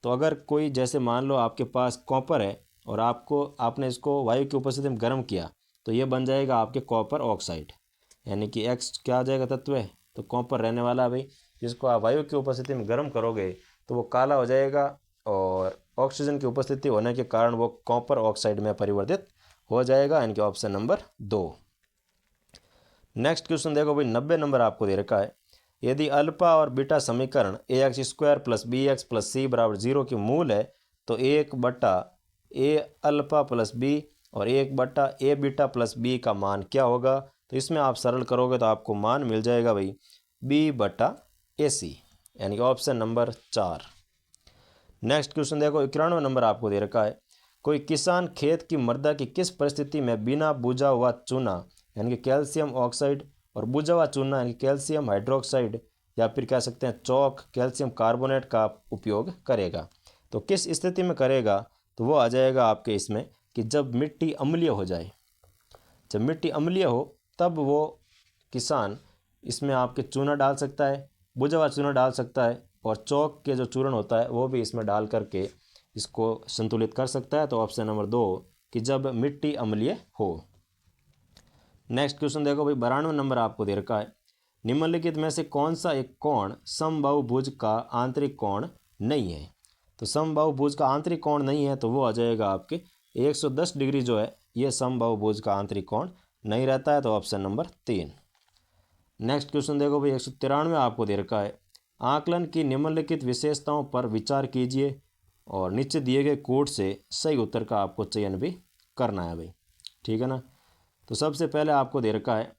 तो अगर कोई जैसे मान लो आपके पास कॉपर है और आपने इसको वायु की उपस्थिति में गर्म किया तो ये बन जाएगा आपके कॉपर ऑक्साइड, यानी कि X क्या आ जाएगा तत्व है? तो कॉपर रहने वाला है भाई। जिसको आप वायु की उपस्थिति में गर्म करोगे तो वो काला हो जाएगा और ऑक्सीजन की उपस्थिति होने के कारण वो कॉपर ऑक्साइड में परिवर्तित हो जाएगा, यानी कि ऑप्शन नंबर 2। नेक्स्ट क्वेश्चन देखो भाई, 90 नंबर आपको दे रखा है। यदि अल्फा और बीटा समीकरण A x square plus B x plus C बराबर 0 की मूल है तो 1/a अल्फा प्लस बी और 1/a बीटा प्लस बी का मान क्या होगा? तो इसमें आप सरल करोगे तो आपको मान मिल जाएगा भाई b/ac, यानी कि ऑप्शन नंबर 4। नेक्स्ट क्वेश्चन देखो, 91 नंबर आपको दे रखा है। कोई किसान खेत की मृदा की किस परिस्थिति में बिना बुझा हुआ चूना यानी कि कैल्शियम ऑक्साइड और बुझा हुआ चूना यानी कैल्शियम हाइड्रोक्साइड या फिर कह सकते हैं चौक कैल्शियम कार्बोनेट का उपयोग करेगा? तो किस स्थिति में करेगा? तो वो आ जाएगा आपके इसमें कि जब मिट्टी अम्लीय हो जाए। जब मिट्टी अम्लीय हो तब वो किसान इसमें आपके चूना डाल सकता है, बुझा हुआ चूना डाल सकता है और चौक के जो चूर्ण होता है वो भी इसमें डाल करके इसको संतुलित कर सकता है। तो ऑप्शन नंबर 2 कि जब मिट्टी अम्लीय हो। नेक्स्ट क्वेश्चन देखो भाई, 92 नंबर आपको दे रखा है। निम्नलिखित में से कौन सा एक कोण समबाहुभुज का आंतरिक कोण नहीं है? तो समबाहुभुज का आंतरिक कोण नहीं है तो वो आ जाएगा आपके 110 डिग्री जो है ये समबाहुभुज का आंतरिक कोण नहीं रहता है। तो ऑप्शन नंबर 3। नेक्स्ट क्वेश्चन देखो भाई, 193 आपको दे रखा है। आकलन की निम्नलिखित विशेषताओं पर विचार कीजिए और नीचे दिए गए कोड से सही उत्तर का आपको चयन भी करना है भाई, ठीक है ना। तो सबसे पहले आपको दे रखा है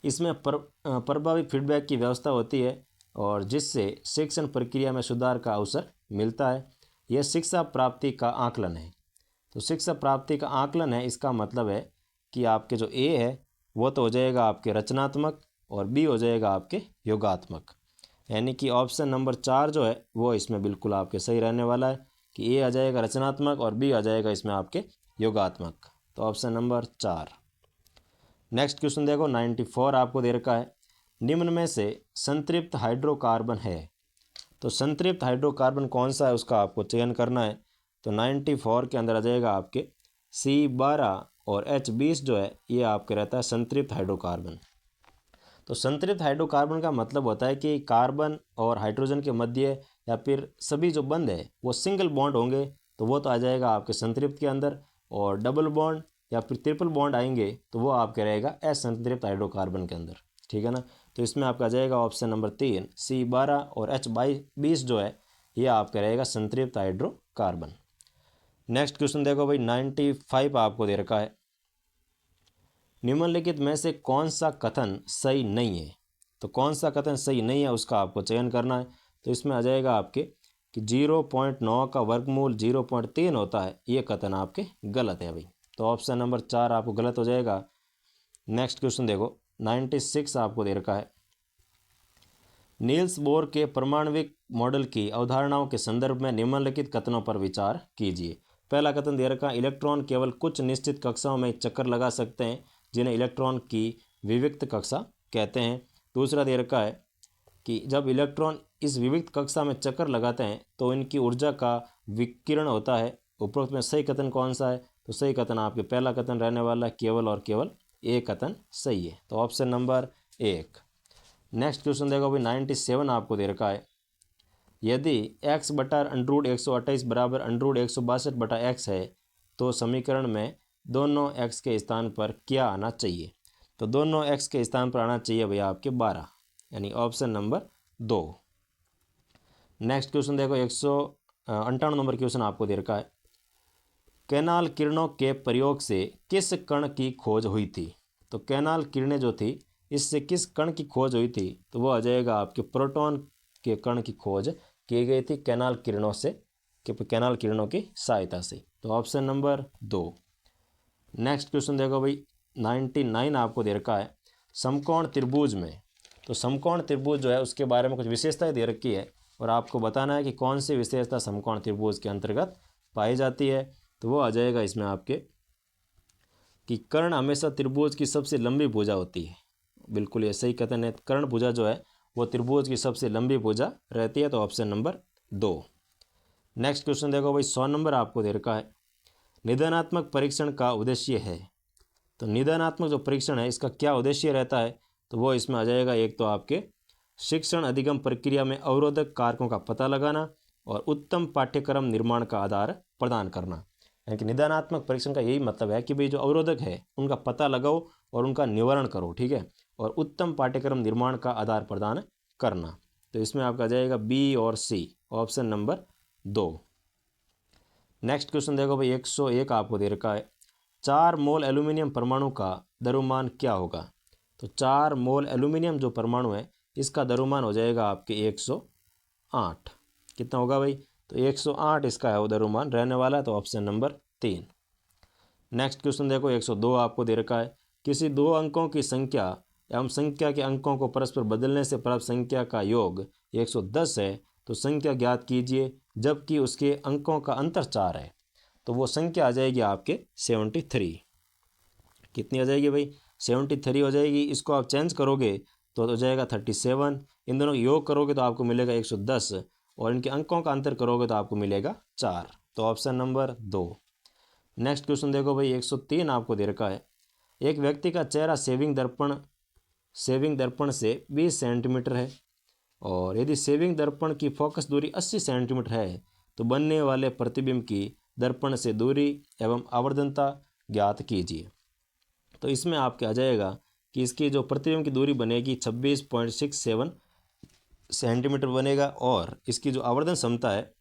इसमें प्रभावी फीडबैक की व्यवस्था होती है और जिससे शिक्षण प्रक्रिया में सुधार का अवसर मिलता है। यह शिक्षा प्राप्ति का आकलन है। तो शिक्षा प्राप्ति का आकलन है, इसका मतलब है कि आपके जो ए है वो तो हो जाएगा आपके रचनात्मक और बी हो जाएगा आपके योगात्मक, यानी कि ऑप्शन नंबर 4 जो है वो इसमें बिल्कुल आपके सही रहने वाला है कि ए आ जाएगा रचनात्मक और बी आ जाएगा इसमें आपके योगात्मक। तो ऑप्शन नंबर 4। नेक्स्ट क्वेश्चन देखो, 94 आपको दे रखा है। निम्न में से संतृप्त हाइड्रोकार्बन है। तो संतृप्त हाइड्रोकार्बन कौन सा है उसका आपको चयन करना है। तो 94 के अंदर आ जाएगा आपके C12 और H20 जो है ये आपके रहता है संतृप्त हाइड्रोकार्बन। तो संतृप्त हाइड्रोकार्बन का मतलब होता है कि कार्बन और हाइड्रोजन के मध्य या फिर सभी जो बंध है वो सिंगल बॉन्ड होंगे तो वो तो आ जाएगा आपके संतृप्त के अंदर, और डबल बॉन्ड या फिर ट्रिपल बॉन्ड आएंगे तो वो आपके रहेगा असंतृप्त हाइड्रोकार्बन के अंदर, ठीक है ना। तो इसमें आपका जाएगा ऑप्शन नंबर 3 C12 और H20 जो है ये आपका रहेगा संतृप्त हाइड्रोकार्बन। नेक्स्ट क्वेश्चन देखो भाई, 95 आपको दे रखा है। निम्नलिखित में से कौन सा कथन सही नहीं है? तो कौन सा कथन सही नहीं है उसका आपको चयन करना है। तो इसमें आ जाएगा आपके कि 0.9 का वर्गमूल 0.3 होता है, ये कथन आपके गलत है भाई। तो ऑप्शन नंबर 4 आपको गलत हो जाएगा। नेक्स्ट क्वेश्चन देखो, 96 आपको दे रखा है। नील्स बोर के परमाणविक मॉडल की अवधारणाओं के संदर्भ में निम्नलिखित कथनों पर विचार कीजिए। पहला कथन दे रखा है, इलेक्ट्रॉन केवल कुछ निश्चित कक्षाओं में चक्कर लगा सकते हैं जिन्हें इलेक्ट्रॉन की विविक्त कक्षा कहते हैं। दूसरा दे रखा है कि जब इलेक्ट्रॉन इस विविक्त कक्षा में चक्कर लगाते हैं तो इनकी ऊर्जा का विकिरण होता है। उपरोक्त में सही कथन कौन सा है? तो सही कथन आपके पहला कथन रहने वाला है, केवल और केवल एक कथन सही है। तो ऑप्शन नंबर 1। नेक्स्ट क्वेश्चन देखो भाई, 97 आपको दे रखा है। यदि x/√128 बराबर √162/x है तो समीकरण में दोनों x के स्थान पर क्या आना चाहिए? तो दोनों x के स्थान पर आना चाहिए भैया आपके 12, यानी ऑप्शन नंबर 2। नेक्स्ट क्वेश्चन देखो, 158 नंबर क्वेश्चन आपको दे रखा है। कैनाल किरणों के प्रयोग से किस कण की खोज हुई थी? तो कैनाल किरणें जो थी इससे किस कण की खोज हुई थी? तो वो आ जाएगा आपके प्रोटॉन के कण की खोज की गई थी कैनाल किरणों से, कैनाल किरणों की सहायता से। तो ऑप्शन नंबर 2। नेक्स्ट क्वेश्चन देखो भाई, 99 आपको दे रखा है। समकोण त्रिभुज में, तो समकोण त्रिभुज जो है उसके बारे में कुछ विशेषताएं दे रखी है और आपको बताना है कि कौन सी विशेषता समकोण त्रिभुज के अंतर्गत पाई जाती है। तो वो आ जाएगा इसमें आपके कि कर्ण हमेशा त्रिभुज की सबसे लंबी भुजा होती है। बिल्कुल ये सही कथन है, कर्ण भुजा जो है वो त्रिभुज की सबसे लंबी भुजा रहती है। तो ऑप्शन नंबर 2। नेक्स्ट क्वेश्चन देखो भाई, 100 नंबर आपको दे रखा है। निदानात्मक परीक्षण का उद्देश्य है। तो निदानात्मक जो परीक्षण है इसका क्या उद्देश्य रहता है? तो वो इसमें आ जाएगा, एक तो आपके शिक्षण अधिगम प्रक्रिया में अवरोधक कारकों का पता लगाना और उत्तम पाठ्यक्रम निर्माण का आधार प्रदान करना। यानी कि निदानात्मक परीक्षण का यही मतलब है कि भाई जो अवरोधक है उनका पता लगाओ और उनका निवारण करो, ठीक है, और उत्तम पाठ्यक्रम निर्माण का आधार प्रदान करना। तो इसमें आपका जाएगा बी और सी, ऑप्शन नंबर 2। नेक्स्ट क्वेश्चन देखो भाई, 101 आपको दे रखा है, 4 मोल एल्यूमिनियम परमाणु का द्रव्यमान क्या होगा। तो 4 मोल एल्यूमिनियम जो परमाणु है इसका द्रव्यमान हो जाएगा आपके 108। कितना होगा भाई, तो 108 इसका है वो द्रव्यमान रहने वाला है, तो ऑप्शन नंबर 3। नेक्स्ट क्वेश्चन देखो, 102 आपको दे रखा है, किसी दो अंकों की संख्या एवं संख्या के अंकों को परस्पर बदलने से प्राप्त संख्या का योग 110 है, तो संख्या ज्ञात कीजिए जबकि उसके अंकों का अंतर 4 है। तो वो संख्या आ जाएगी आपके 73। कितनी आ जाएगी भाई, 73 हो जाएगी। इसको आप चेंज करोगे तो हो जाएगा 37, इन दोनों का योग करोगे तो आपको मिलेगा 110 और इनके अंकों का अंतर करोगे तो आपको मिलेगा 4। तो ऑप्शन नंबर 2। नेक्स्ट क्वेश्चन देखो भाई, 103 आपको दे रखा है, एक व्यक्ति का चेहरा सेविंग दर्पण से 20 सेंटीमीटर है और यदि सेविंग दर्पण की फोकस दूरी 80 सेंटीमीटर है तो बनने वाले प्रतिबिंब की दर्पण से दूरी एवं आवर्धनता ज्ञात कीजिए। तो इसमें आपके आ जाएगा कि इसकी जो प्रतिबिंब की दूरी बनेगी 26.67 सेंटीमीटर बनेगा और इसकी जो आवर्धन क्षमता है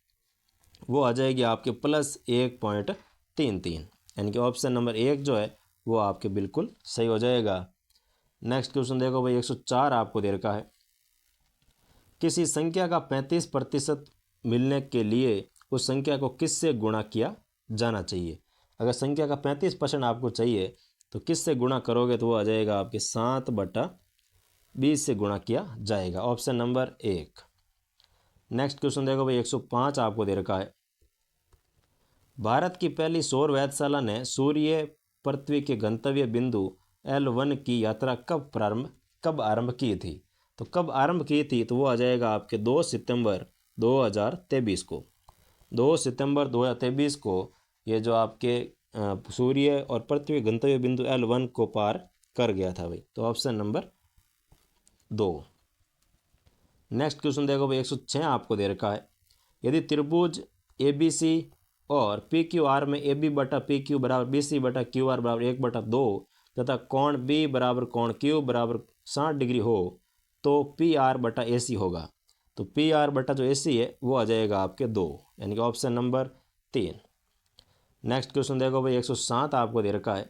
वो आ जाएगी आपके +1.33, यानी कि ऑप्शन नंबर 1 जो है वो आपके बिल्कुल सही हो जाएगा। नेक्स्ट क्वेश्चन देखो भाई, 104 आपको दे रखा है, किसी संख्या का 35% मिलने के लिए उस संख्या को किससे गुणा किया जाना चाहिए। अगर संख्या का 35% आपको चाहिए तो किससे गुणा करोगे तो वो आ जाएगा आपके 7/20 से गुणा किया जाएगा, ऑप्शन नंबर 1। नेक्स्ट क्वेश्चन देखो भाई, 105 आपको दे रखा है, भारत की पहली सौर वेधशाला ने सूर्य पृथ्वी के गंतव्य बिंदु L1 की यात्रा कब आरंभ की थी। तो कब आरंभ की थी तो वो आ जाएगा आपके 2 सितंबर 2023 को। 2 सितंबर 2023 को ये जो आपके सूर्य और पृथ्वी गंतव्य बिंदु L1 को पार कर गया था भाई, तो ऑप्शन नंबर 2। नेक्स्ट क्वेश्चन देखो भाई, 106 आपको दे रखा है, यदि त्रिभुज ABC और PQR में AB बटा PQ बराबर BC बटा QR बराबर 1/2 तथा कोण B बराबर कोण Q बराबर 60 डिग्री हो तो PR बटा AC होगा। तो PR बटा जो AC है वो आ जाएगा आपके 2, यानी कि ऑप्शन नंबर 3। नेक्स्ट क्वेश्चन देखो भाई, 107 आपको दे रखा है,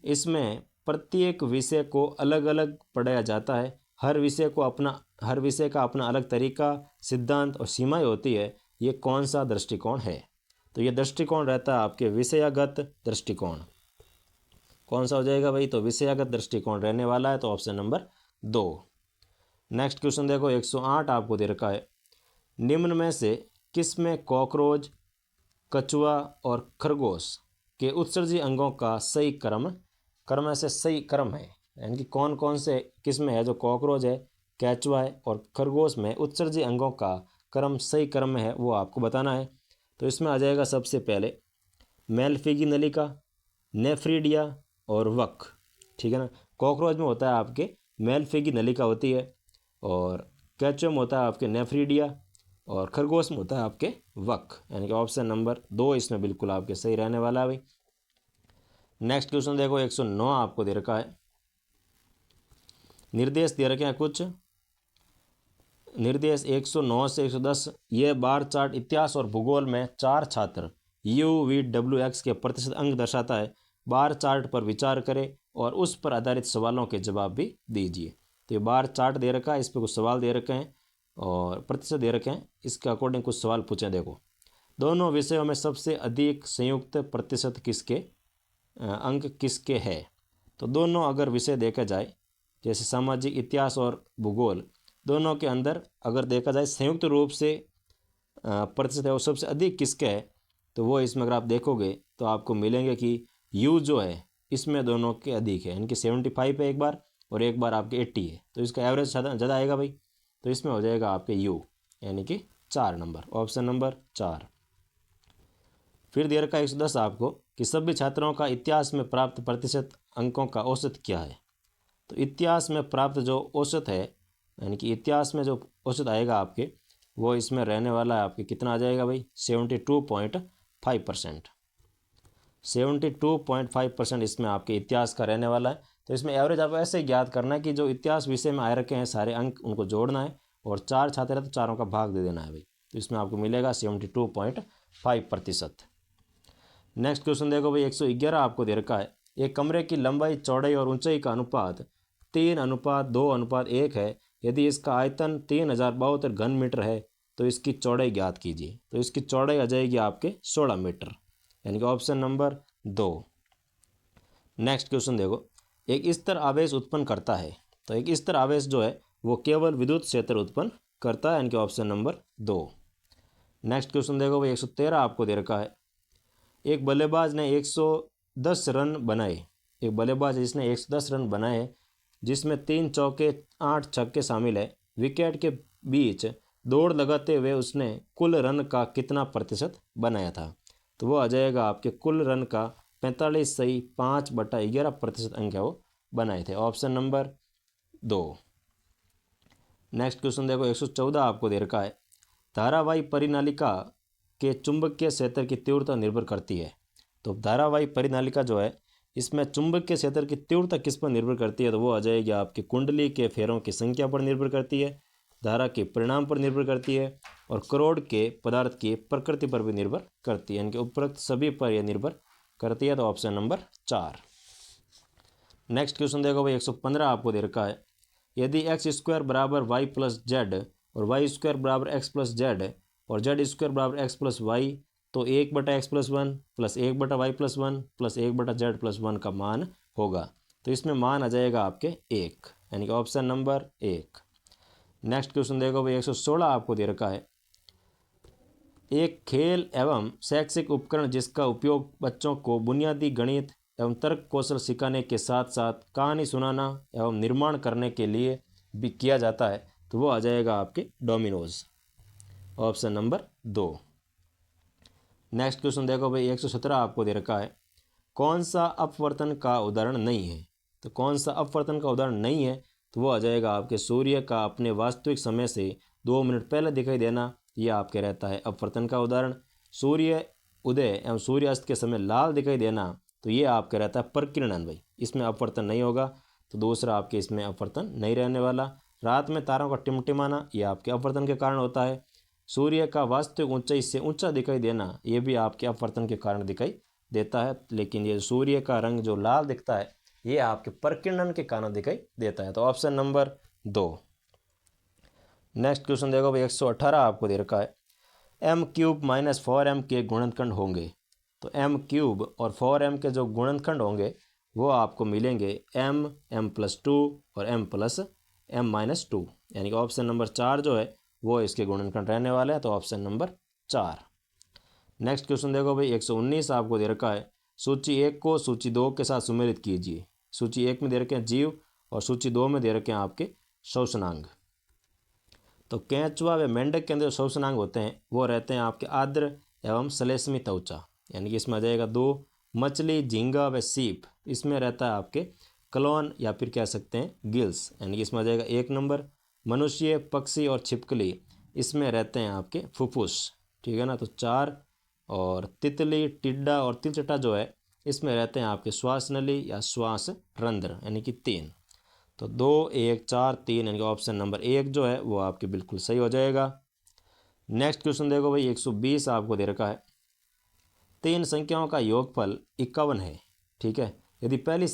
इसमें प्रत्येक विषय को अलग अलग पढ़ाया जाता है, हर विषय का अपना अलग तरीका, सिद्धांत और सीमाएं होती है, ये कौन सा दृष्टिकोण है। तो ये दृष्टिकोण रहता है आपके विषयागत दृष्टिकोण। कौन सा हो जाएगा भाई, तो विषयागत दृष्टिकोण रहने वाला है, तो ऑप्शन नंबर 2। नेक्स्ट क्वेश्चन देखो, 108 आपको दे रखा है, निम्न में से किसमें कॉकरोच, कछुआ और खरगोश के उत्सर्जी अंगों का सही क्रम से सही क्रम है, यानी कि कौन कौन से किसमें है, जो कॉकरोच है, केचुआ है और खरगोश में उत्सर्जी अंगों का क्रम सही क्रम में है वो आपको बताना है। तो इसमें आ जाएगा सबसे पहले मेलफिगी नलिका, नेफ्रीडिया और वक, ठीक है ना। कॉकरोच में होता है आपके मेलफिगी नलिका होती है और केचुआ में होता है आपके नेफ्रीडिया और खरगोश में होता है आपके वक, यानी कि ऑप्शन नंबर 2 इसमें बिल्कुल आपके सही रहने वाला है भाई। नेक्स्ट क्वेश्चन देखो, 109 आपको दे रखा है, निर्देश दे रखे हैं कुछ निर्देश 109 से 110, ये बार चार्ट इतिहास और भूगोल में 4 छात्र UVWX के प्रतिशत अंक दर्शाता है, बार चार्ट पर विचार करें और उस पर आधारित सवालों के जवाब भी दीजिए। तो ये बार चार्ट दे रखा है, इस पर कुछ सवाल दे रखे हैं और प्रतिशत दे रखे हैं, इसके अकॉर्डिंग कुछ सवाल पूछे। देखो, दोनों विषयों में सबसे अधिक संयुक्त प्रतिशत अंक किसके है। तो दोनों अगर विषय देखा जाए जैसे सामाजिक, इतिहास और भूगोल, दोनों के अंदर अगर देखा जाए संयुक्त रूप से प्रतिशत है वो सबसे अधिक किसके है, तो वो इसमें अगर आप देखोगे तो आपको मिलेंगे कि U जो है इसमें दोनों के अधिक है, यानी कि 75 है एक बार और एक बार आपके 80 है, तो इसका एवरेज ज़्यादा आएगा भाई, तो इसमें हो जाएगा आपके U, यानी कि 4 नंबर, ऑप्शन नंबर 4। फिर दे रखा है 110 आपको कि सभी छात्रों का इतिहास में प्राप्त प्रतिशत अंकों का औसत क्या है। तो इतिहास में प्राप्त जो औसत है, यानी कि इतिहास में जो औसत आएगा आपके वो इसमें रहने वाला है आपके कितना आ जाएगा भाई, 72.5%। 72.5% इसमें आपके इतिहास का रहने वाला है। तो इसमें एवरेज आपको ऐसे ही ज्ञात करना है कि जो इतिहास विषय में आए रखे हैं सारे अंक उनको जोड़ना है और 4 छात्र हैं तो चारों का भाग दे देना है भाई। तो इसमें आपको मिलेगा 72.5%। नेक्स्ट क्वेश्चन देखो भाई, 111 आपको दे रखा है। एक कमरे की लंबाई, चौड़ाई और ऊंचाई का अनुपात 3:2:1 है। यदि इसका आयतन 3072 घन मीटर है तो इसकी चौड़ाई ज्ञात कीजिए। तो इसकी चौड़ाई आ जाएगी आपके 16 मीटर, यानी कि ऑप्शन नंबर 2। नेक्स्ट क्वेश्चन देखो, एक स्तर आवेश उत्पन्न करता है। तो एक स्तर आवेश जो है वो केवल विद्युत क्षेत्र उत्पन्न करता है, यानी कि ऑप्शन नंबर 2। नेक्स्ट क्वेश्चन देखो भाई, 113 आपको दे रखा है। एक बल्लेबाज ने 110 रन बनाए। एक बल्लेबाज जिसने 110 रन बनाए जिसमें 3 चौके 8 छक्के शामिल है। विकेट के बीच दौड़ लगाते हुए उसने कुल रन का कितना प्रतिशत बनाया था? तो वो आ जाएगा आपके कुल रन का 45.5/11% अंक है वो बनाए थे, ऑप्शन नंबर 2। नेक्स्ट क्वेश्चन देखो, 114 आपको दे रखा है। धारावाही परिनालिका के चुंबकीय क्षेत्र की तीव्रता निर्भर करती है। तो धारावाही परिनालिका जो है इसमें चुंबकीय क्षेत्र की तीव्रता किस पर निर्भर करती है? तो वो आ जाएगी आपकी कुंडली के फेरों की संख्या पर निर्भर करती है, धारा के परिणाम पर निर्भर करती है और करोड़ के पदार्थ की प्रकृति पर भी निर्भर करती है, यानी कि उपरोक्त सभी पर यह निर्भर करती है। तो ऑप्शन नंबर 4। नेक्स्ट क्वेश्चन देखो भाई, 115 आपको दे रखा है। यदि x² बराबर y प्लस जेड और y² बराबर x प्लस जेड और z² बराबर x प्लस वाई तो 1/x plus 1 plus 1/y plus 1 plus 1/z plus 1 का मान होगा। तो इसमें मान आ जाएगा आपके 1, यानी कि ऑप्शन नंबर 1। नेक्स्ट क्वेश्चन देखो भाई, 116 आपको दे रखा है। एक खेल एवं शैक्षिक उपकरण जिसका उपयोग बच्चों को बुनियादी गणित एवं तर्क कौशल सिखाने के साथ साथ कहानी सुनाना एवं निर्माण करने के लिए भी किया जाता है तो वो आ जाएगा आपके Domino's, option number 2। Next question देखो भाई, 117 आपको दे रखा है। कौन सा अपवर्तन का उदाहरण नहीं है? तो कौन सा अपवर्तन का उदाहरण नहीं है? तो वो आ जाएगा आपके सूर्य का अपने वास्तविक समय से 2 मिनट पहले दिखाई देना, यह आपके रहता है अपवर्तन का उदाहरण। सूर्य उदय एवं सूर्यास्त के समय लाल दिखाई देना तो ये आपका रहता है प्रकीर्णन भाई, इसमें अपवर्तन नहीं होगा। तो दूसरा आपके इसमें अपवर्तन नहीं रहने वाला। रात में तारों का टिमटिमाना यह आपके अपवर्तन के कारण होता है। सूर्य का वास्तविक ऊंचाई से ऊंचा दिखाई देना ये भी आपके अपवर्तन के कारण दिखाई देता है, लेकिन ये सूर्य का रंग जो लाल दिखता है ये आपके प्रकीर्णन के कारण दिखाई देता है। तो ऑप्शन नंबर 2। नेक्स्ट क्वेश्चन देखो भाई, 118 आपको दे रखा है। m³ - 4m के गुणनखंड होंगे। तो m³ और 4m के जो गुणनखंड होंगे वो आपको मिलेंगे m+2 और m+m-2, यानी कि ऑप्शन नंबर 4 जो है वो इसके गुणनखंड रहने वाले हैं। तो ऑप्शन नंबर 4। नेक्स्ट क्वेश्चन देखो भाई, 119 आपको दे रखा है। सूची 1 को सूची 2 के साथ सुमेलित कीजिए। सूची 1 में दे रखे हैं जीव और सूची 2 में दे रखे हैं आपके श्वसनांग। तो केंचुआ व मेंढक के अंदर जो श्वसनांग होते हैं वो रहते हैं आपके आर्द्र एवं श्लेष्मी त्वचा, यानी कि इसमें आ जाएगा 2। मछली, झींगा व सीप इसमें रहता है आपके क्लोन या फिर कह सकते हैं गिल्स, यानी कि इसमें आ जाएगा 1 नंबर। मनुष्य, पक्षी और छिपकली इसमें रहते हैं आपके फुफ्फुस, ठीक है ना, तो 4। और तितली, टिड्डा और तिलचट्टा जो है इसमें रहते हैं आपके श्वास नली या श्वास रंध्र, यानी कि 3। तो 2, 1, 4, 3, यानी कि ऑप्शन नंबर 1 जो है वो आपके बिल्कुल सही हो जाएगा। नेक्स्ट क्वेश्चन देखो भाई, 120 आपको दे रखा है। 3 संख्याओं का योगफल 51 है, ठीक है। यदि पहली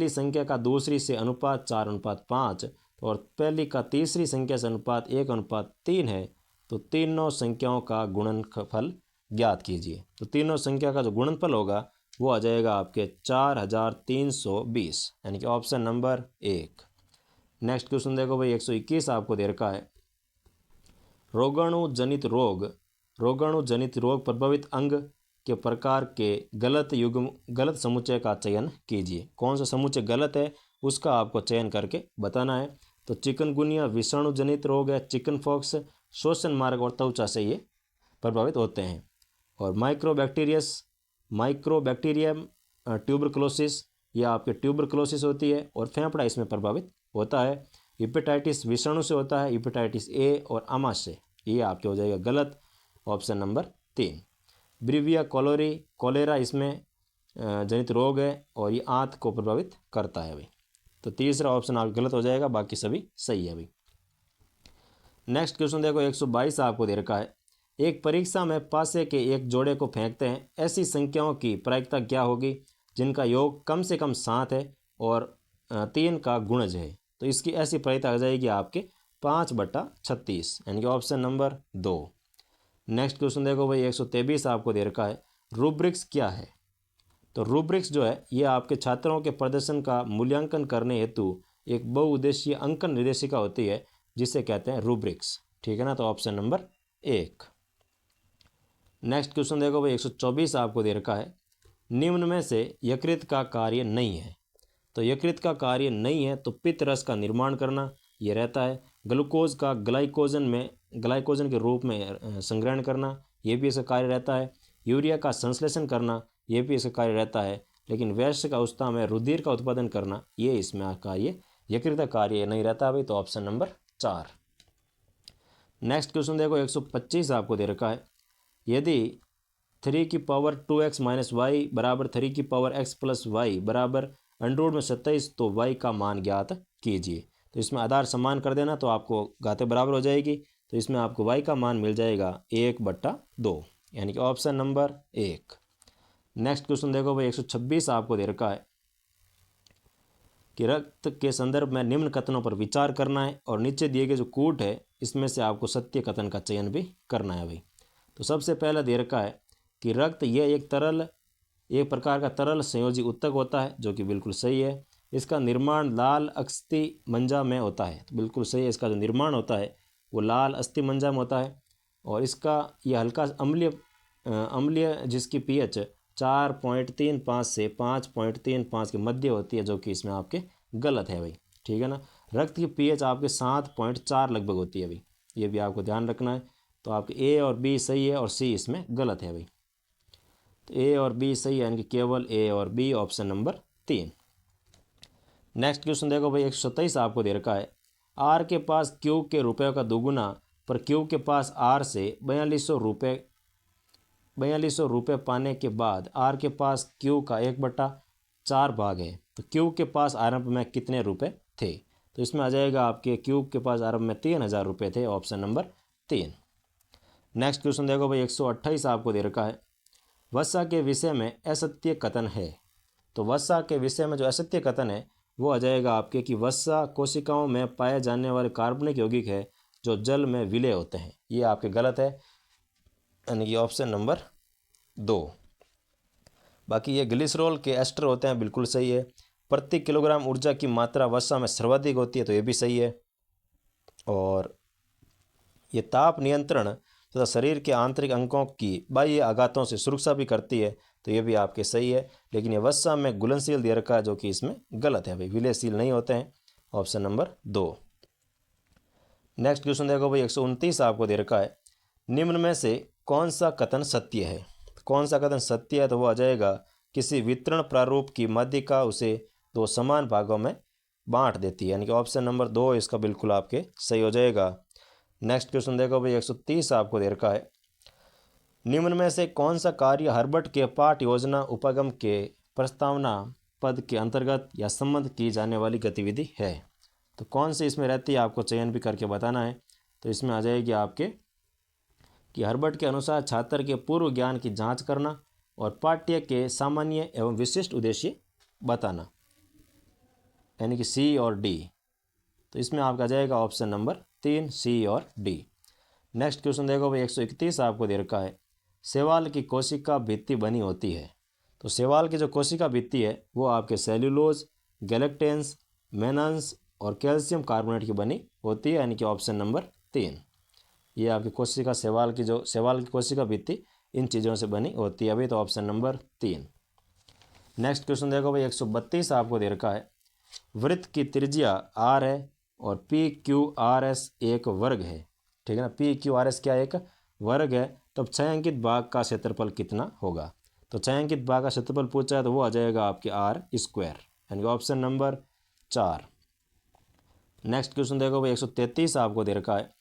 संख्या का दूसरी से अनुपात 4:5 और पहली का तीसरी संख्या से अनुपात 1:3 है तो तीनों संख्याओं का गुणनफल ज्ञात कीजिए। तो तीनों संख्या का जो गुणनफल होगा वो आ जाएगा आपके 4320, यानी कि ऑप्शन नंबर 1। नेक्स्ट क्वेश्चन देखो भाई, 121 आपको दे रखा है। रोगाणु जनित रोग प्रभावित अंग के प्रकार के गलत समुच्चय का चयन कीजिए। कौन सा समुच्चय गलत है उसका आपको चयन करके बताना है। तो चिकनगुनिया विषाणु जनित रोग है। चिकन पॉक्स श्वसन मार्ग और त्वचा से ये प्रभावित होते हैं। और माइक्रोबैक्टीरियम ट्यूबरकुलोसिस या आपके ट्यूबरकुलोसिस होती है और फेफड़ा इसमें प्रभावित होता है। हिपेटाइटिस विषाणु से होता है, हिपेटाइटिस ए और आमाशय, ये आपके हो जाएगा गलत, ऑप्शन नंबर 3। ब्रीविया कोलोरा इसमें जनित रोग है और ये आंत को प्रभावित करता है भाई। तो तीसरा ऑप्शन आपका गलत हो जाएगा, बाकी सभी सही है भाई। नेक्स्ट क्वेश्चन देखो 122 आपको दे रखा है। एक परीक्षा में पासे के एक जोड़े को फेंकते हैं, ऐसी संख्याओं की प्रायिकता क्या होगी जिनका योग कम से कम 7 है और 3 का गुणज है। तो इसकी ऐसी प्रायिकता आ जाएगी आपके 5/36, यानी कि ऑप्शन नंबर 2। नेक्स्ट क्वेश्चन देखो भाई 123 आपको दे रखा है। रूब्रिक्स क्या है? तो रूब्रिक्स जो है ये आपके छात्रों के प्रदर्शन का मूल्यांकन करने हेतु एक बहुउद्देशीय अंकन निर्देशिका होती है जिसे कहते हैं रूब्रिक्स। ठीक है ना, तो ऑप्शन नंबर 1। नेक्स्ट क्वेश्चन देखो भाई 124 आपको दे रखा है। निम्न में से यकृत का कार्य नहीं है। तो यकृत का कार्य नहीं है तो पित्त रस का निर्माण करना ये रहता है। ग्लूकोज का ग्लाइकोजन के रूप में संग्रहण करना ये भी इसका कार्य रहता है। यूरिया का संश्लेषण करना ये भी इसका कार्य रहता है। लेकिन वयस्क अवस्था में रुधिर का उत्पादन करना ये इसमें कार्य यकृत का कार्य नहीं रहता भाई, तो ऑप्शन नंबर 4। नेक्स्ट क्वेश्चन देखो 125 आपको दे रखा है। यदि 3 की पावर 2x माइनस वाई बराबर 3 की पावर x प्लस वाई बराबर अंडर में 27 तो y का मान ज्ञात कीजिए। तो इसमें आधार समान कर देना तो आपको घातें बराबर हो जाएगी। तो इसमें आपको y का मान मिल जाएगा 1/2, यानी कि ऑप्शन नंबर 1। नेक्स्ट क्वेश्चन देखो भाई 126 आपको दे रखा है कि रक्त के संदर्भ में निम्न कथनों पर विचार करना है और नीचे दिए गए जो कूट है इसमें से आपको सत्य कथन का चयन भी करना है भाई। तो सबसे पहला दे रखा है कि रक्त यह एक प्रकार का तरल संयोजी उत्तक होता है, जो कि बिल्कुल सही है। इसका निर्माण लाल अस्थि मंजा में होता है, तो बिल्कुल सही है। इसका जो निर्माण होता है वो लाल अस्थि मंजा में होता है और इसका यह हल्का अम्लीय जिसकी pH 4.35 से 5.35 के मध्य होती है, जो कि इसमें आपके गलत है भाई। ठीक है ना, रक्त की pH आपके 7.4 लगभग होती है भाई, ये भी आपको ध्यान रखना है। तो आपके ए और बी सही है और सी इसमें गलत है भाई। तो ए और बी सही है, यानी कि केवल ए और B, option number 3। Next question देखो भाई 127 आपको दे रखा है। आर के पास क्यू के रुपये का दोगुना पर क्यू के पास आर से 4200 रुपये पाने के बाद आर के पास क्यू का 1/4 भाग है। तो क्यू के पास आरंभ में कितने रुपए थे? तो इसमें आ जाएगा आपके क्यू के पास आरंभ में 3000 रुपये थे, ऑप्शन नंबर 3। नेक्स्ट क्वेश्चन देखो भाई 128 आपको दे रखा है। वसा के विषय में असत्य कथन है। तो वसा के विषय में जो असत्य कथन है वो आ जाएगा आपके कि वसा कोशिकाओं में पाए जाने वाले कार्बनिक यौगिक है जो जल में विलय होते हैं, ये आपके गलत है, यानी कि ऑप्शन नंबर 2। बाकी ये ग्लिसरॉल के एस्टर होते हैं, बिल्कुल सही है। प्रति किलोग्राम ऊर्जा की मात्रा वसा में सर्वाधिक होती है, तो ये भी सही है। और ये ताप नियंत्रण तथा शरीर के आंतरिक अंगों की बाह्य आघातों से सुरक्षा भी करती है, तो ये भी आपके सही है। लेकिन ये वसा में घुलनशील दे रखा है, जो कि इसमें गलत है भाई, विलयशील नहीं होते हैं, ऑप्शन नंबर 2। नेक्स्ट क्वेश्चन देखो भाई 129 आपको दे रखा है। निम्न में से कौन सा कथन सत्य है? कौन सा कथन सत्य है? तो वो आ जाएगा किसी वितरण प्रारूप की माध्यिका उसे 2 समान भागों में बांट देती है, यानी कि ऑप्शन नंबर 2 इसका बिल्कुल आपके सही हो जाएगा। नेक्स्ट क्वेश्चन देखो भाई 130 आपको दे रखा है। निम्न में से कौन सा कार्य हर्बट के पाठ योजना उपगम के प्रस्तावना पद के अंतर्गत या संबंध की जाने वाली गतिविधि है? तो कौन सी इसमें रहती है आपको चयन भी करके बताना है। तो इसमें आ जाएगी आपके कि हर्बट के अनुसार छात्र के पूर्व ज्ञान की जांच करना और पाठ्य के सामान्य एवं विशिष्ट उद्देश्य बताना, यानी कि सी और डी। तो इसमें आपका आ जाएगा ऑप्शन नंबर 3, सी और डी। नेक्स्ट क्वेश्चन देखो भाई 131 आपको दे रखा है। शैवाल की कोशिका भित्ति बनी होती है। तो शैवाल की जो कोशिका भित्ति है वो आपके सेल्यूलोज, गैलेक्टेंस, मेनन्स और कैल्शियम कार्बोनेट की बनी होती है, यानी कि ऑप्शन नंबर 3। ये आपकी कोशिका शैवाल की कोशिका भित्ति इन चीज़ों से बनी होती है अभी, तो ऑप्शन नंबर 3। नेक्स्ट क्वेश्चन देखो भाई 132 आपको दे रखा है। वृत्त की त्रिज्या r है और पी क्यू आर एस एक वर्ग है। ठीक है ना, पी क्यू आर एस क्या एक वर्ग है, तब छायांकित भाग का क्षेत्रफल कितना होगा? तो छायांकित भाग का क्षेत्रफल पूछा है तो वो आ जाएगा आपके r², यानी कि ऑप्शन नंबर 4। नेक्स्ट क्वेश्चन देखो भाई 133 आपको दे रखा है।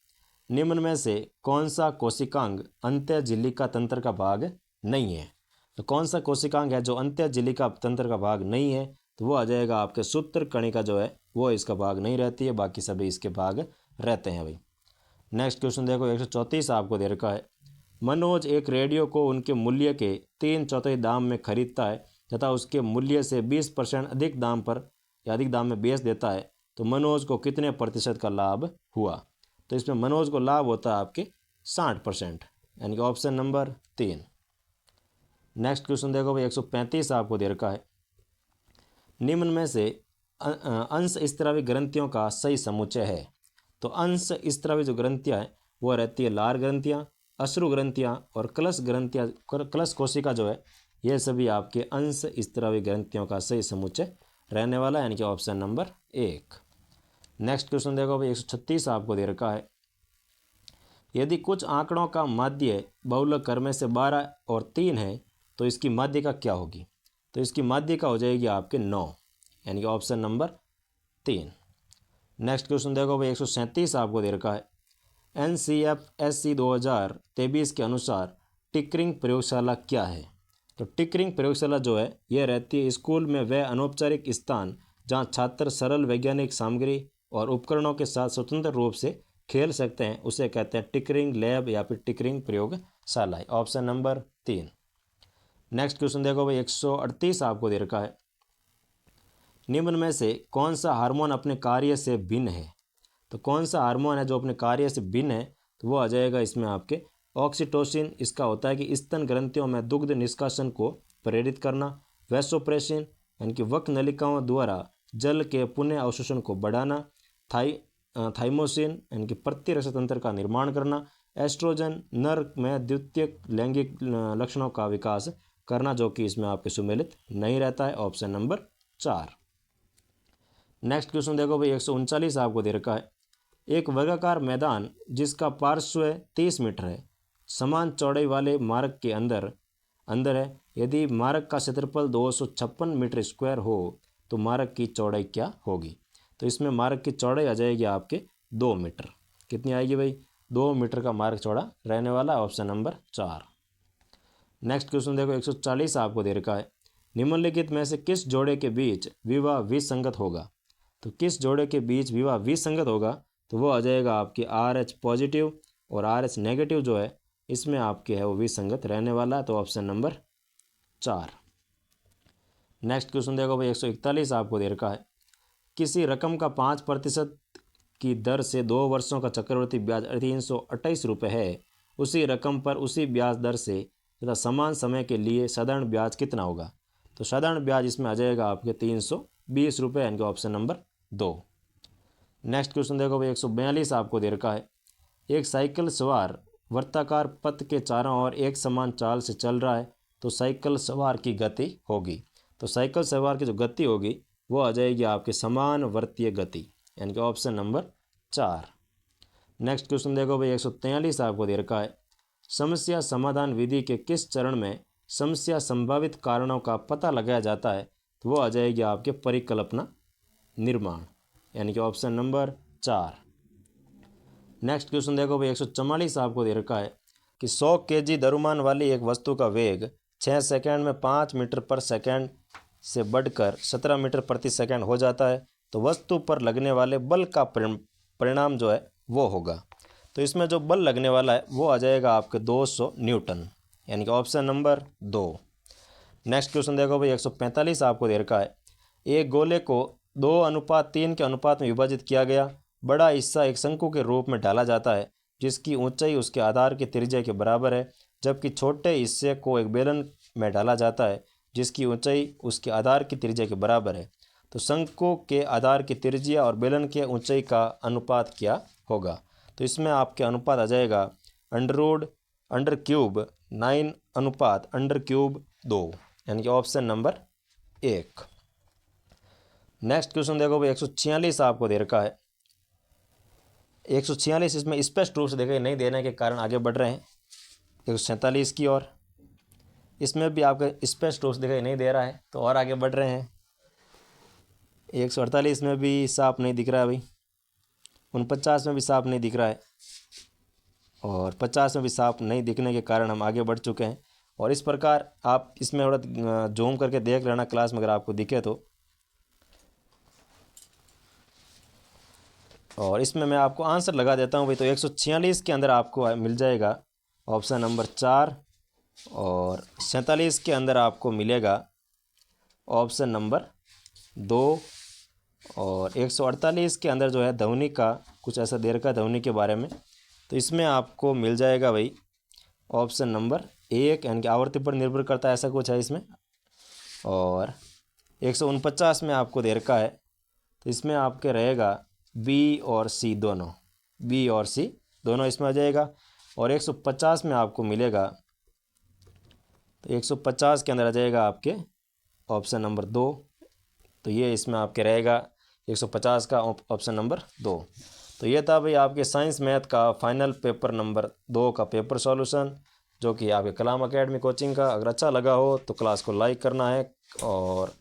निम्न में से कौन सा कोशिकांग अंतः झिल्लिका तंत्र का भाग नहीं है? तो कौन सा कोशिकांग है जो अंत्यजिलिका तंत्र का भाग नहीं है, तो वो आ जाएगा आपके सूत्र कणिका जो है वो इसका भाग नहीं रहती है, बाकी सभी इसके भाग रहते हैं भाई। नेक्स्ट क्वेश्चन देखो 134 आपको दे रखा है। मनोज एक रेडियो को उनके मूल्य के 3/4 दाम में खरीदता है तथा उसके मूल्य से 20% अधिक दाम पर या अधिक दाम में बेच देता है, तो मनोज को कितने प्रतिशत का लाभ हुआ? तो इसमें मनोज को लाभ होता है आपके 60%, यानी कि ऑप्शन नंबर 3। नेक्स्ट क्वेश्चन देखो भाई 135 आपको दे रखा है। निम्न में से अंश स्त्रावी ग्रंथियों का सही समुच्चय है। तो अंश स्त्रावी जो ग्रंथियाँ हैं वो रहती है लार ग्रंथियाँ, अश्रु ग्रंथियाँ और कलश ग्रंथियाँ, कलश कोशिका जो है ये सभी आपके अंश स्त्रावी ग्रंथियों का सही समुच्चय रहने वाला है, यानी कि ऑप्शन नंबर 1। नेक्स्ट क्वेश्चन देखो भाई 136 आपको दे रखा है। यदि कुछ आंकड़ों का माध्य बहुलक क्रम में से 12 और 3 है तो इसकी माध्यिका क्या होगी? तो इसकी माध्यिका हो जाएगी आपके 9, यानी कि ऑप्शन नंबर 3। नेक्स्ट क्वेश्चन देखो भाई 137 आपको दे रखा है। NCFSC 2023 के अनुसार टिकरिंग प्रयोगशाला क्या है? तो टिकरिंग प्रयोगशाला जो है यह रहती है स्कूल में वह अनौपचारिक स्थान जहां छात्र सरल वैज्ञानिक सामग्री और उपकरणों के साथ स्वतंत्र रूप से खेल सकते हैं, उसे कहते हैं टिकरिंग लैब या फिर टिकरिंग प्रयोगशाला, ऑप्शन नंबर 3। नेक्स्ट क्वेश्चन देखो भाई 138 आपको दे रखा है। निम्न में से कौन सा हार्मोन अपने कार्य से भिन्न है? तो कौन सा हार्मोन है जो अपने कार्य से भिन्न है? तो वो आ जाएगा इसमें आपके ऑक्सीटोसिन। इसका होता है कि स्तन ग्रंथियों में दुग्ध निष्कासन को प्रेरित करना। वैसोप्रेसिन यानी कि वक्र नलिकाओं द्वारा जल के पुनः अवशोषण को बढ़ाना। थाइमोसिन यानी कि प्रतिरक्षा तंत्र का निर्माण करना। एस्ट्रोजन नर में द्वितीयक लैंगिक लक्षणों का विकास करना, जो कि इसमें आपके सुमेलित नहीं रहता है, ऑप्शन नंबर 4। नेक्स्ट क्वेश्चन देखो भाई 139 आपको दे रखा है। एक वर्गाकार मैदान जिसका पार्श्व 30 मीटर है समान चौड़ाई वाले मार्ग के अंदर है। यदि मार्ग का क्षेत्रफल 256 मीटर स्क्वायर हो तो मार्ग की चौड़ाई क्या होगी? तो इसमें मार्ग की चौड़ाई आ जाएगी आपके 2 मीटर। कितनी आएगी भाई? 2 मीटर का मार्ग चौड़ा रहने वाला, ऑप्शन नंबर 4। नेक्स्ट क्वेश्चन देखो 140 आपको दे रखा है। निम्नलिखित में से किस जोड़े के बीच विवाह विसंगत होगा? तो किस जोड़े के बीच विवाह विसंगत होगा? तो वो आ जाएगा आपके RH पॉजिटिव और RH नेगेटिव जो है इसमें आपके है वो विसंगत रहने वाला है, तो ऑप्शन नंबर 4। नेक्स्ट क्वेश्चन देखो भाई 141 आपको दे रखा है। किसी रकम का 5% की दर से 2 वर्षों का चक्रवृद्धि ब्याज 328 रुपये है, उसी रकम पर उसी ब्याज दर से तथा समान समय के लिए साधारण ब्याज कितना होगा? तो साधारण ब्याज इसमें आ जाएगा आपके 320 रुपये, यानी कि ऑप्शन नंबर 2। नेक्स्ट क्वेश्चन देखो भाई 142 आपको दे रखा है। एक साइकिल सवार वृत्ताकार पथ के चारों ओर एक समान चाल से चल रहा है तो साइकिल सवार की गति होगी। तो साइकिल सवार की जो गति होगी वो आ जाएगी आपके समान वर्तीय गति, यानी कि ऑप्शन नंबर 4। नेक्स्ट क्वेश्चन देखो भाई 143 आपको दे रखा है। समस्या समाधान विधि के किस चरण में समस्या संभावित कारणों का पता लगाया जाता है? तो वो आ जाएगी आपके परिकल्पना निर्माण, यानी कि ऑप्शन नंबर 4। नेक्स्ट क्वेश्चन देखो भाई 144 आपको दे रखा है कि 100 kg द्रव्यमान वाली एक वस्तु का वेग 6 सेकंड में 5 मीटर पर सेकंड से बढ़कर 17 मीटर प्रति सेकंड हो जाता है, तो वस्तु पर लगने वाले बल का परिणाम जो है वो होगा। तो इसमें जो बल लगने वाला है वो आ जाएगा आपके 200 न्यूटन, यानी कि ऑप्शन नंबर 2। नेक्स्ट क्वेश्चन देखो भाई 145 आपको दे रखा है। एक गोले को 2:3 के अनुपात में विभाजित किया गया। बड़ा हिस्सा एक शंकु के रूप में ढाला जाता है जिसकी ऊंचाई उसके आधार की त्रिज्या के बराबर है, जबकि छोटे हिस्से को एक बेलन में ढाला जाता है जिसकी ऊंचाई उसके आधार की त्रिज्या के बराबर है। तो शंकु के आधार की त्रिज्या और बेलन के ऊंचाई का अनुपात क्या होगा? तो इसमें आपके अनुपात आ जाएगा √9 यानी कि ऑप्शन नंबर 1। नेक्स्ट क्वेश्चन देखो भाई 146 आपको दे रखा है। 146 इसमें स्पष्ट रूप से देखा नहीं देने के कारण आगे बढ़ रहे हैं 147 की ओर। इसमें भी आपका स्पष्ट रूप से दिखाई नहीं दे रहा है तो और आगे बढ़ रहे हैं। 148 में भी साफ नहीं दिख रहा है भाई, 49 में भी साफ नहीं दिख रहा है और 50 में भी साफ नहीं दिखने के कारण हम आगे बढ़ चुके हैं और इस प्रकार आप इसमें थोड़ा जूम करके देख लेना क्लास में अगर आपको दिखे तो। और इसमें मैं आपको आंसर लगा देता हूँ भाई। तो 146 के अंदर आपको मिल जाएगा ऑप्शन नंबर 4, और 47 के अंदर आपको मिलेगा ऑप्शन नंबर 2, और 148 के अंदर जो है ध्वनि का कुछ ऐसा देर का ध्वनि के बारे में, तो इसमें आपको मिल जाएगा भाई ऑप्शन नंबर 1, यानी कि आवृत्ति पर निर्भर करता है ऐसा कुछ है इसमें। और 149 में आपको देर का है, तो इसमें आपके रहेगा बी और सी दोनों, बी और सी दोनों इसमें आ जाएगा। और 150 में आपको मिलेगा, तो 150 के अंदर आ जाएगा आपके ऑप्शन नंबर 2, तो ये इसमें आपके रहेगा 150 का ऑप्शन नंबर 2। तो ये था भाई आपके साइंस मैथ का फाइनल पेपर नंबर 2 का पेपर सॉल्यूशन, जो कि आपके कलाम एकेडमी कोचिंग का। अगर अच्छा लगा हो तो क्लास को लाइक करना है और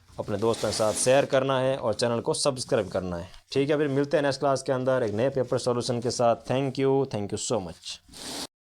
अपने दोस्तों के साथ शेयर करना है और चैनल को सब्सक्राइब करना है। ठीक है, फिर मिलते हैं नेक्स्ट क्लास के अंदर एक नए पेपर सॉल्यूशन के साथ। Thank you so much.